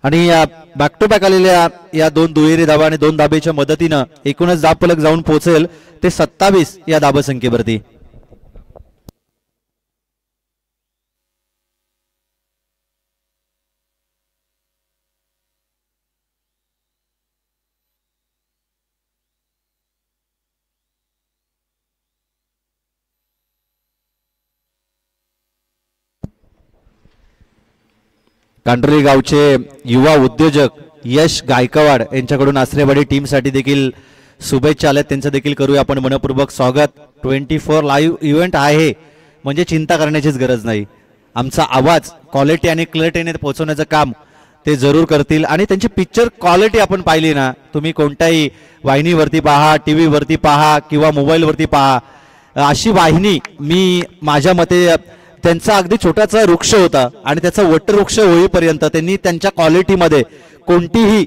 Speaker 1: आणि बॅक टू बॅक आलेल्या या 2 दुहेरी धाबा आणि 2 धाबेच्या मदतीनं एकूणच धावफलक जाऊन पोहोचेल ते 27 या धाबा संख्येवरती. कांडोली गावचे युवा उद्योजक यश गायकवाड यांच्याकडून आसरेवाडी टीम साठी देखील शुभेच्छा आल्यात, त्यांचं देखील करूया आपण मनपूर्वक स्वागत. 24 लाईव्ह इव्हेंट आहे म्हणजे चिंता करण्याचीच गरज नाही. आमचा आवाज क्वालिटी आणि क्लॅरिटीने पोहोचवण्याचं काम ते जरूर करतील. आणि त्यांची पिक्चर क्वालिटी आपण पाहिली ना, तुम्ही कोणत्याही वाहिनीवरती पहा, टीव्ही वरती पहा किंवा मोबाईल वरती पहा, अशी वाहिनी मी माझ्या मते त्यांचा अगदी छोटासा वृक्ष होता आणि त्याचा वटवृक्ष होईपर्यंत त्यांनी त्यांच्या क्वालिटीमध्ये कोणतीही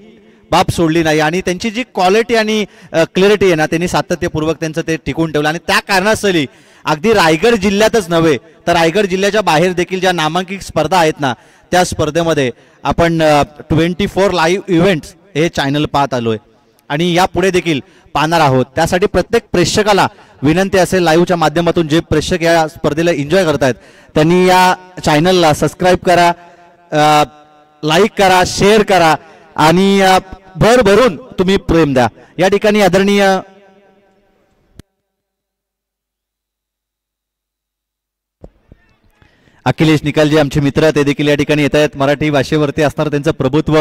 Speaker 1: बाब सोडली नाही. आणि त्यांची जी क्वालिटी आणि क्लॅरिटी आहे ना, त्यांनी सातत्यपूर्वक त्यांचं ते टिकून ठेवलं. आणि त्या कारणास्तव अगदी रायगड जिल्ह्यातच नव्हे तर रायगड जिल्ह्याच्या बाहेर देखील ज्या नामांकित स्पर्धा आहेत ना, त्या स्पर्धेमध्ये आपण 24 लाईव्ह इव्हेंट्स हे चॅनल पाहत आलोय आणि यापुढे देखील पाहणार आहोत. त्यासाठी प्रत्येक प्रेक्षकाला विनंती असेल, लाईव्हच्या माध्यमातून जे प्रेक्षक या स्पर्धेला एन्जॉय करतायत त्यांनी या चॅनलला सबस्क्राईब करा, लाईक करा, शेअर करा आणि भरभरून तुम्ही प्रेम द्या. या ठिकाणी आदरणीय अखिलेश निकालजी आमचे मित्र ते देखील या ठिकाणी येत आहेत. मराठी भाषेवरती असणार त्यांचं प्रभुत्व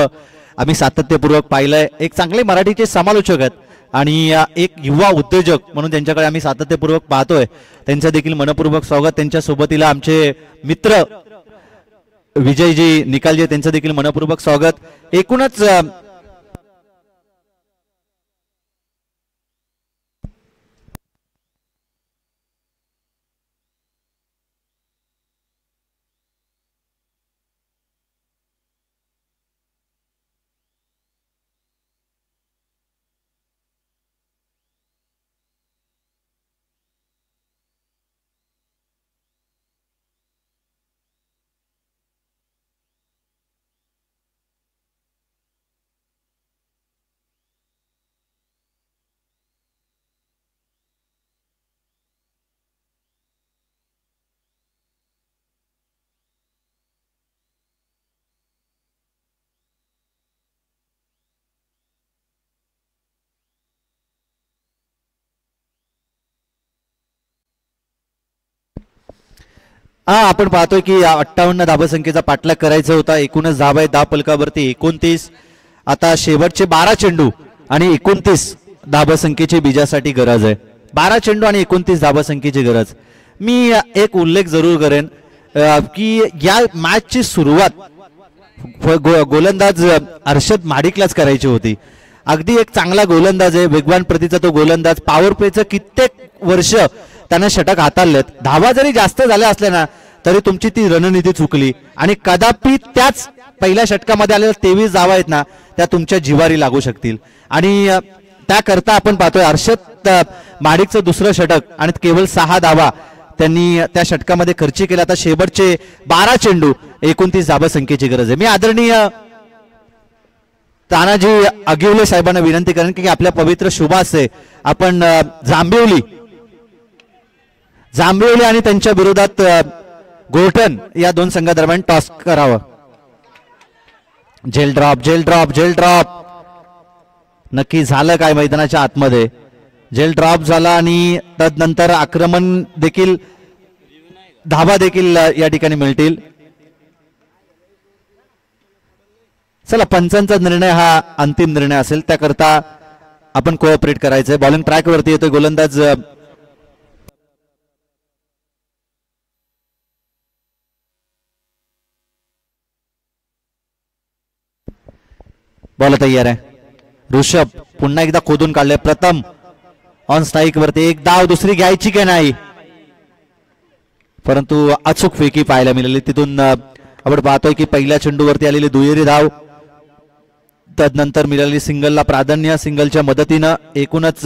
Speaker 1: आम्ही सातत्यपूर्वक पाहिलंय. एक चांगले मराठीचे समालोचक आहेत आणि एक युवा उद्योजक म्हणून त्यांच्याकडे आम्ही सातत्यपूर्वक पाहतोय. त्यांचं देखील मनपूर्वक स्वागत. त्यांच्या सोबतीला आमचे मित्र विजयजी निकालजी त्यांचं देखील मनपूर्वक स्वागत. एकूणच आपण पाहतोय की 58 धाबसंख्येचा पाठलाग करायचा होता. एकूणच धाबा आहे दहा फलकावरती 29. आता शेवटचे 12 चेंडू आणि 29 धाबसंख्येची बीजासाठी गरज आहे. 12 चेंडू आणि 29 धाबसंख्येची गरज. मी एक उल्लेख जरूर करेन की या मॅचची सुरुवात गोलंदाज हर्षद माडिकलाच करायची होती अगदी एक चांगला गोलंदाज आहे, वेगवान प्रतीचा तो गोलंदाज. पॉवर प्लेचं कित्येक वर्ष त्यानं षटक हाताळलेत. धावा जरी जास्त झाल्या असल्या ना तरी तुमची ती रणनीती चुकली आणि कदापि त्याच पहिल्या षटकामध्ये आलेल्या 23 धावा आहेत ना त्या तुमच्या जिवारी लागू शकतील. आणि त्याकरता आपण पाहतोय हर्षद माडिकचं दुसरं षटक आणि केवळ 6 धावा त्यांनी त्या षटकामध्ये खर्ची केला. आता शेवटचे 12 चेंडू 29 धावा संख्येची गरज आहे. मी आदरणीय तानाजी अगिवले साहेबांना विनंती करेन की आपल्या पवित्र शुभासे आपण जांभिवली आणि त्यांच्या विरोधात गोर्टन या दोन संघादरम्यान टॉस करावं. जेल ड्रॉप नक्की झालं काय मैदानाच्या आतमध्ये? जेल ड्रॉप झाला आणि तदनंतर आक्रमण देखील, धावा देखील या ठिकाणी मिळतील. चला, पंचांचा निर्णय हा अंतिम निर्णय असेल, त्याकरता आपण कोऑपरेट करायचंय. बॉलिंग ट्रॅक वरती येतोय गोलंदाज बॉल तयार आहे. ऋषभ पुन्हा एकदा खोदून काढले. प्रथम ऑन स्ट्राईक वरती एक धाव दुसरी घ्यायची की नाही, परंतु अचूक फेकी पाहायला मिळाली. तिथून आपण पाहतोय की पहिल्या चेंडूवरती आलेली दुहेरी धाव, तदनंतर मिळालेली सिंगलला प्राधान्य. सिंगलच्या मदतीनं एकूणच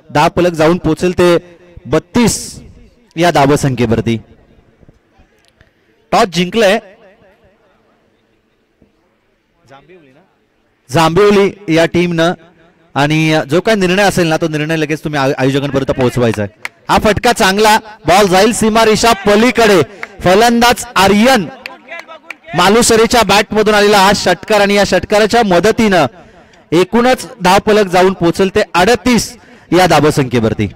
Speaker 1: 10 फलक जाऊन पोहोचेल ते 32 या धावसंख्येवरती. टॉस जिंकलंय जांभिवली या टीमनं आणि जो काय निर्णय असेल ना तो निर्णय लगेच तुम्ही आयोजकांपर्यंत पोहोचवायचा आहे. हा फटका चांगला, बॉल जाईल सीमारेषा पलीकडे. फलंदाज आर्यन मालुसरेच्या बॅट मधून आलेला हा षटकार आणि या षटकाराच्या मदतीनं एकूणच धावफलक जाऊन पोहोचेल ते 38 या धावसंख्येवरती.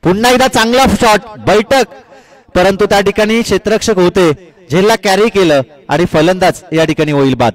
Speaker 1: पुन्हा एकदा चांगला शॉट, बैठक, परंतु त्या ठिकाणी क्षेत्ररक्षक होते, झेलला कॅरी केलं आणि फलंदाज या ठिकाणी होईल बाद.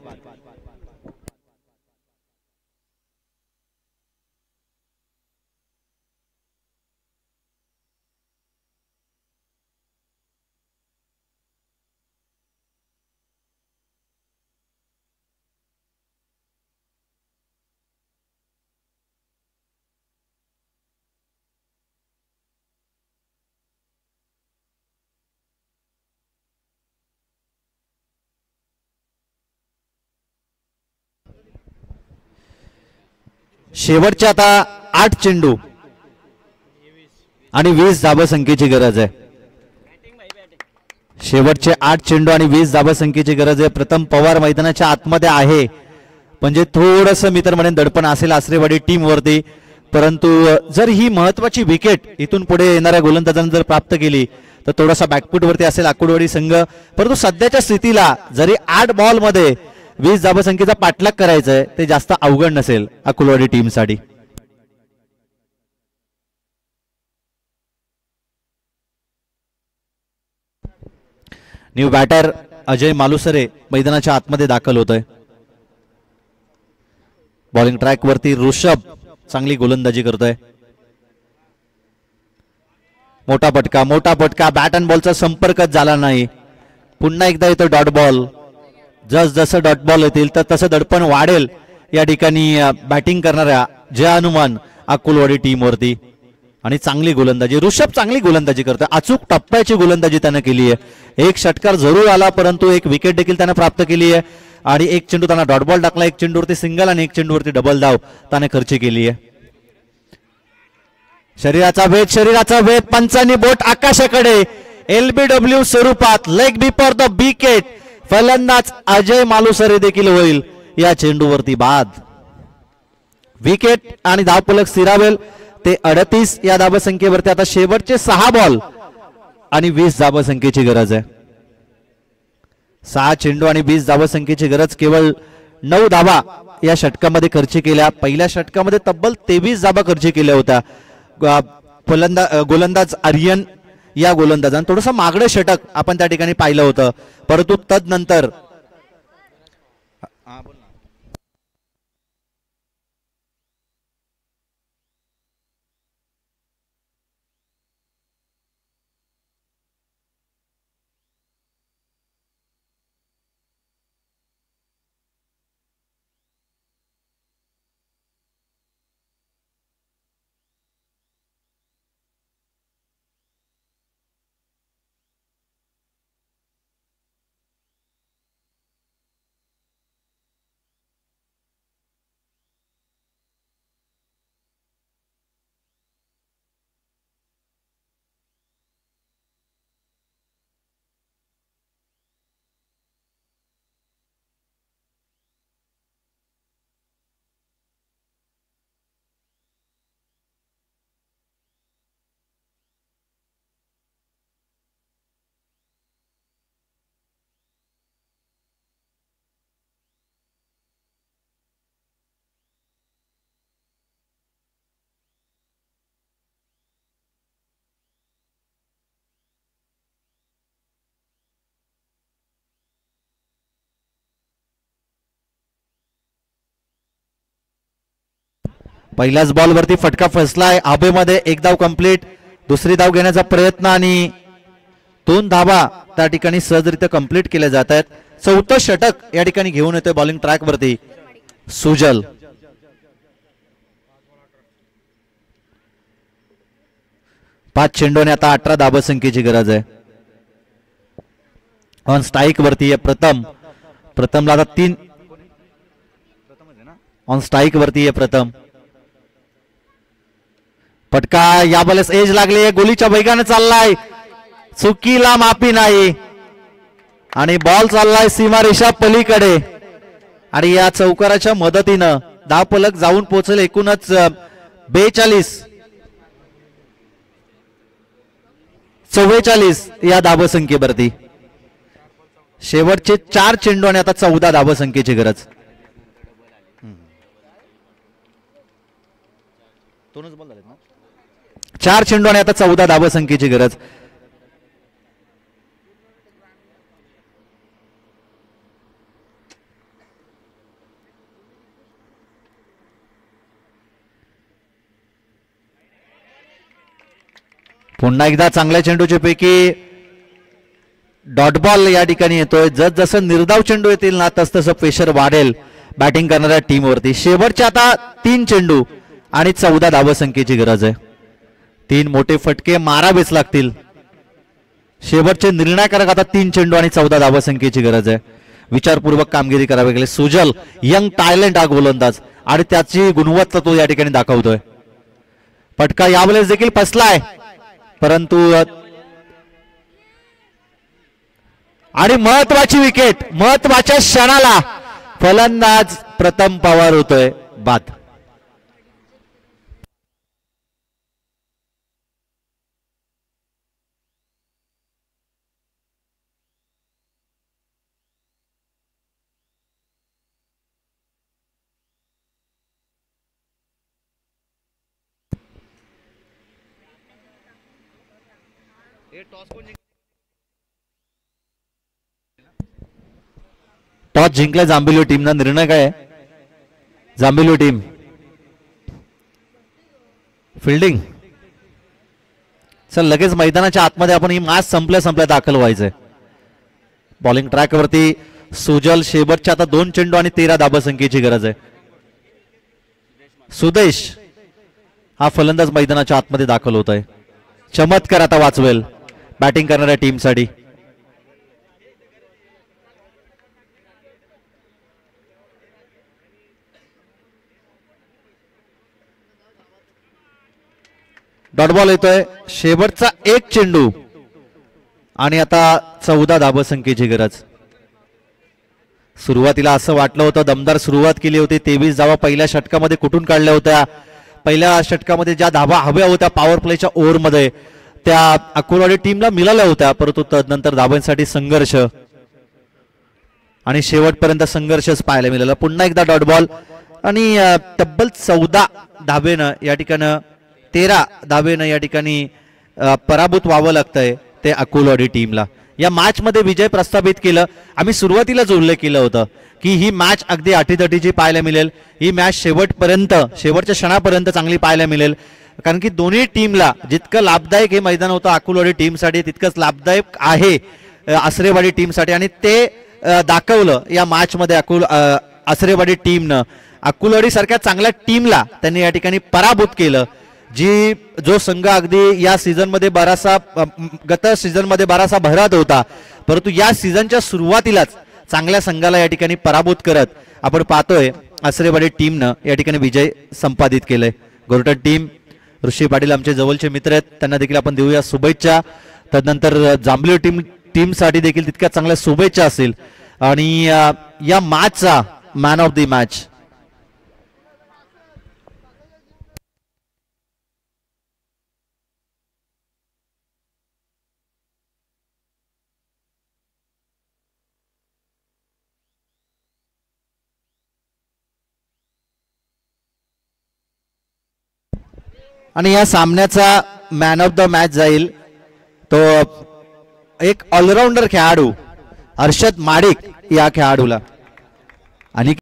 Speaker 1: शेवटचे आता 8 चेंडू आणि 20 धावसंख्येची गरज आहे. शेवटचे 8 चेंडू आणि 20 धावसंख्येची गरज आहे. प्रथम पवार मैदानाच्या आतमध्ये आहे, म्हणजे थोडंसं मी तर म्हणेन दडपण असेल आसरेवाडी टीम वरती, परंतु जर ही महत्वाची विकेट इथून पुढे येणाऱ्या गोलंदाजांनी जर प्राप्त केली तर थोडासा बॅकफूट वरती असेल आकुडवाडी संघ. परंतु सध्याच्या स्थितीला जरी 8 बॉल मध्ये 20 धावसंख्येचा पाठलाग करायचा आहे ते जास्त अवघड नसेल अकुलवाडी टीमसाठी. न्यू बॅटर अजय मालुसरे मैदानाच्या आतमध्ये दाखल होतोय. बॉलिंग ट्रॅक वरती ऋषभ चांगली गोलंदाजी करतोय. मोठा फटका, बॅट अँड बॉलचा संपर्कच झाला नाही. पुन्हा एकदा येतो डॉट बॉल. जसं डॉट बॉल येतील तर तसं दडपण वाढेल या ठिकाणी बॅटिंग करणाऱ्या जय हनुमान अकुलवाडी टीम वरती. आणि चांगली गोलंदाजी, ऋषभ चांगली गोलंदाजी करतोय, अचूक टप्प्याची गोलंदाजी त्यानं केली आहे. एक षटकार जरूर आला परंतु एक विकेट देखील त्यानं प्राप्त केली आहे आणि एक चेंडू त्यांना डॉट बॉल टाकला, एक चेंडूवरती सिंगल आणि एक चेंडूवरती डबल धाव त्याने खर्ची केली आहे. शरीराचा वेध, पंचांनी बोट आकाशाकडे. LBW स्वरूपात लेग बिफोर द विकेट. फलंदाज अजय मालुसरे देखील होईल या चेंडूवरती बाद. विकेट आणि धावफलक स्थिरावेल ते 38 या धावसंख्येवरती. आता शेवटचे 6 बॉल आणि 20 धावसंख्येची गरज आहे. 6 चेंडू आणि 20 धावसंख्येची गरज. केवळ 9 धावा या षटकामध्ये खर्च केल्या. पहिल्या षटकामध्ये तब्बल 23 धावा खर्च केल्या होत्या. गोलंदाज आर्यन या गोलंदाजानं थोडंसं मागडं षटक आपण त्या ठिकाणी पाहिलं होतं, परंतु तदनंतर पहिल्याच बॉलवरती फटका फसलाय. आबेमध्ये एक धाव कंप्लीट. दुसरी धाव घेण्याचा प्रयत्न आणि 2 धावा त्या ठिकाणी सहजरित्या कंप्लीट केल्या जात आहेत. चौथं षटक या ठिकाणी घेऊन येतोय बॉलिंग ट्रॅक वरती सुजल. 5 चेंडू आणि आता 18 धावसंख्येची गरज आहे. ऑन स्ट्राईक वरती आहे प्रथमला आता 3 ऑन स्ट्राईक वरती आहे प्रथम. फटका या बॉलेस एज लागली. गोलीच्या वेगाने चाललाय. चुकीला माफी नाही आणि बॉल चाललाय सीमारेषा पलीकडे. आणि या चौकाराच्या मदतीनं धावफलक जाऊन पोहोचेल एकूणच 44 या धावसंख्येवरती. शेवटचे 4 चेंडू आणि आता 14 धावसंख्येची गरज. दोनच बॉल झालेत ना. 4 चेंडू आणि आता 14 धावसंख्येची गरज. पुन्हा एकदा चांगल्या चेंडूच्या पैकी डॉट बॉल या ठिकाणी येतोय. जसं निर्धाव चेंडू येतील ना तसं प्रेशर वाढेल बॅटिंग करणाऱ्या टीमवरती. शेवटचे आता 3 चेंडू आणि 14 धावसंख्येची गरज आहे. 3 मोठे फटके मारावेच लागतील. शेवटचे निर्णायकारक आता 3 चेंडू आणि 14 धावसंख्येची गरज आहे. विचारपूर्वक कामगिरी करावी लागेल. सुजल यंग टॅलेंट हा गोलंदाज आणि त्याची गुणवत्ता तो या ठिकाणी दाखवतोय. फटका यावेळेस देखील फसलाय, परंतु आणि महत्वाची विकेट, महत्वाच्या क्षणाला फलंदाज प्रथम पवार होतोय बाद. टॉस जिंकला जांभिवली टीमना. निर्णय काय आहे? Jambhivali team fielding. चल लगेच मैदानाच्या आतमध्ये आपण ही मॅच संपल्या दाखल व्हायचंय. बॉलिंग ट्रॅक वरती सुजल. शेवटच्या आता 2 चेंडू आणि 13 धावसंख्येची गरज आहे. सुदेश हा फलंदाज मैदानाच्या आतमध्ये दाखल होत आहे. चमत्कार आता वाचवेल बॅटिंग करणाऱ्या टीमसाठी. डॉट बॉल येतोय. शेवटचा 1 चेंडू आणि आता 14 धावसंख्येची गरज. सुरुवातीला असं वाटलं होतं दमदार सुरुवात केली होती. 23 धावा पहिल्या षटकामध्ये कुठून काढल्या होत्या. पहिल्या षटकामध्ये ज्या धावा हव्या होत्या पॉवर प्लेच्या ओव्हरमध्ये त्या अकोलवाडी टीमला मिळाल्या होत्या, परंतु तदनंतर धावांसाठी संघर्ष आणि शेवटपर्यंत संघर्षच पाहायला मिळाला. पुन्हा एकदा डॉट बॉल आणि तब्बल 14 धावेनं या ठिकाणी 13 धावेनं या ठिकाणी पराभूत व्हावं लागतंय ते अकोलवाडी टीमला. या मॅच मध्ये विजय प्रस्थापित केलं. आम्ही सुरुवातीलाच उल्लेख केलं होतं की ही मॅच अगदी अटीतटीची पाहायला मिळेल. ही मॅच शेवटपर्यंत शेवटच्या क्षणापर्यंत चांगली पाहायला मिळेल, कारण की दोन्ही टीमला जितकं लाभदायक हे मैदान होतं अकोलवाडी टीमसाठी तितकंच लाभदायक आहे आसरेवाडी टीमसाठी. आणि ते दाखवलं या मॅच मध्ये आसरेवाडी टीमनं. अकोलवाडी सारख्या चांगल्या टीमला त्यांनी या ठिकाणी पराभूत केलं. जो संघ अगदी या सीझन मध्ये बराचसा गत सीझन मध्ये बराचसा भरात होता, परंतु या सीझनच्या सुरुवातीलाच चांगल्या संघाला या ठिकाणी पराभूत करत आपण पाहतोय आसरेवाडी टीमनं या ठिकाणी विजय संपादित केलंय. गोरटन टीम ऋषी पाटील आमचे जवळचे मित्र आहेत, त्यांना देखील आपण देऊया शुभेच्छा. तदनंतर जांभली टीमसाठी देखील तितक्या चांगल्या शुभेच्छा असतील. आणि या मॅचचा मॅन ऑफ द मॅच आणि या सामन्याचा मॅन ऑफ द मॅच जाईल तो एक ऑलराऊंडर खेळाडू हर्षद माडिक या खेळाडूला. आणि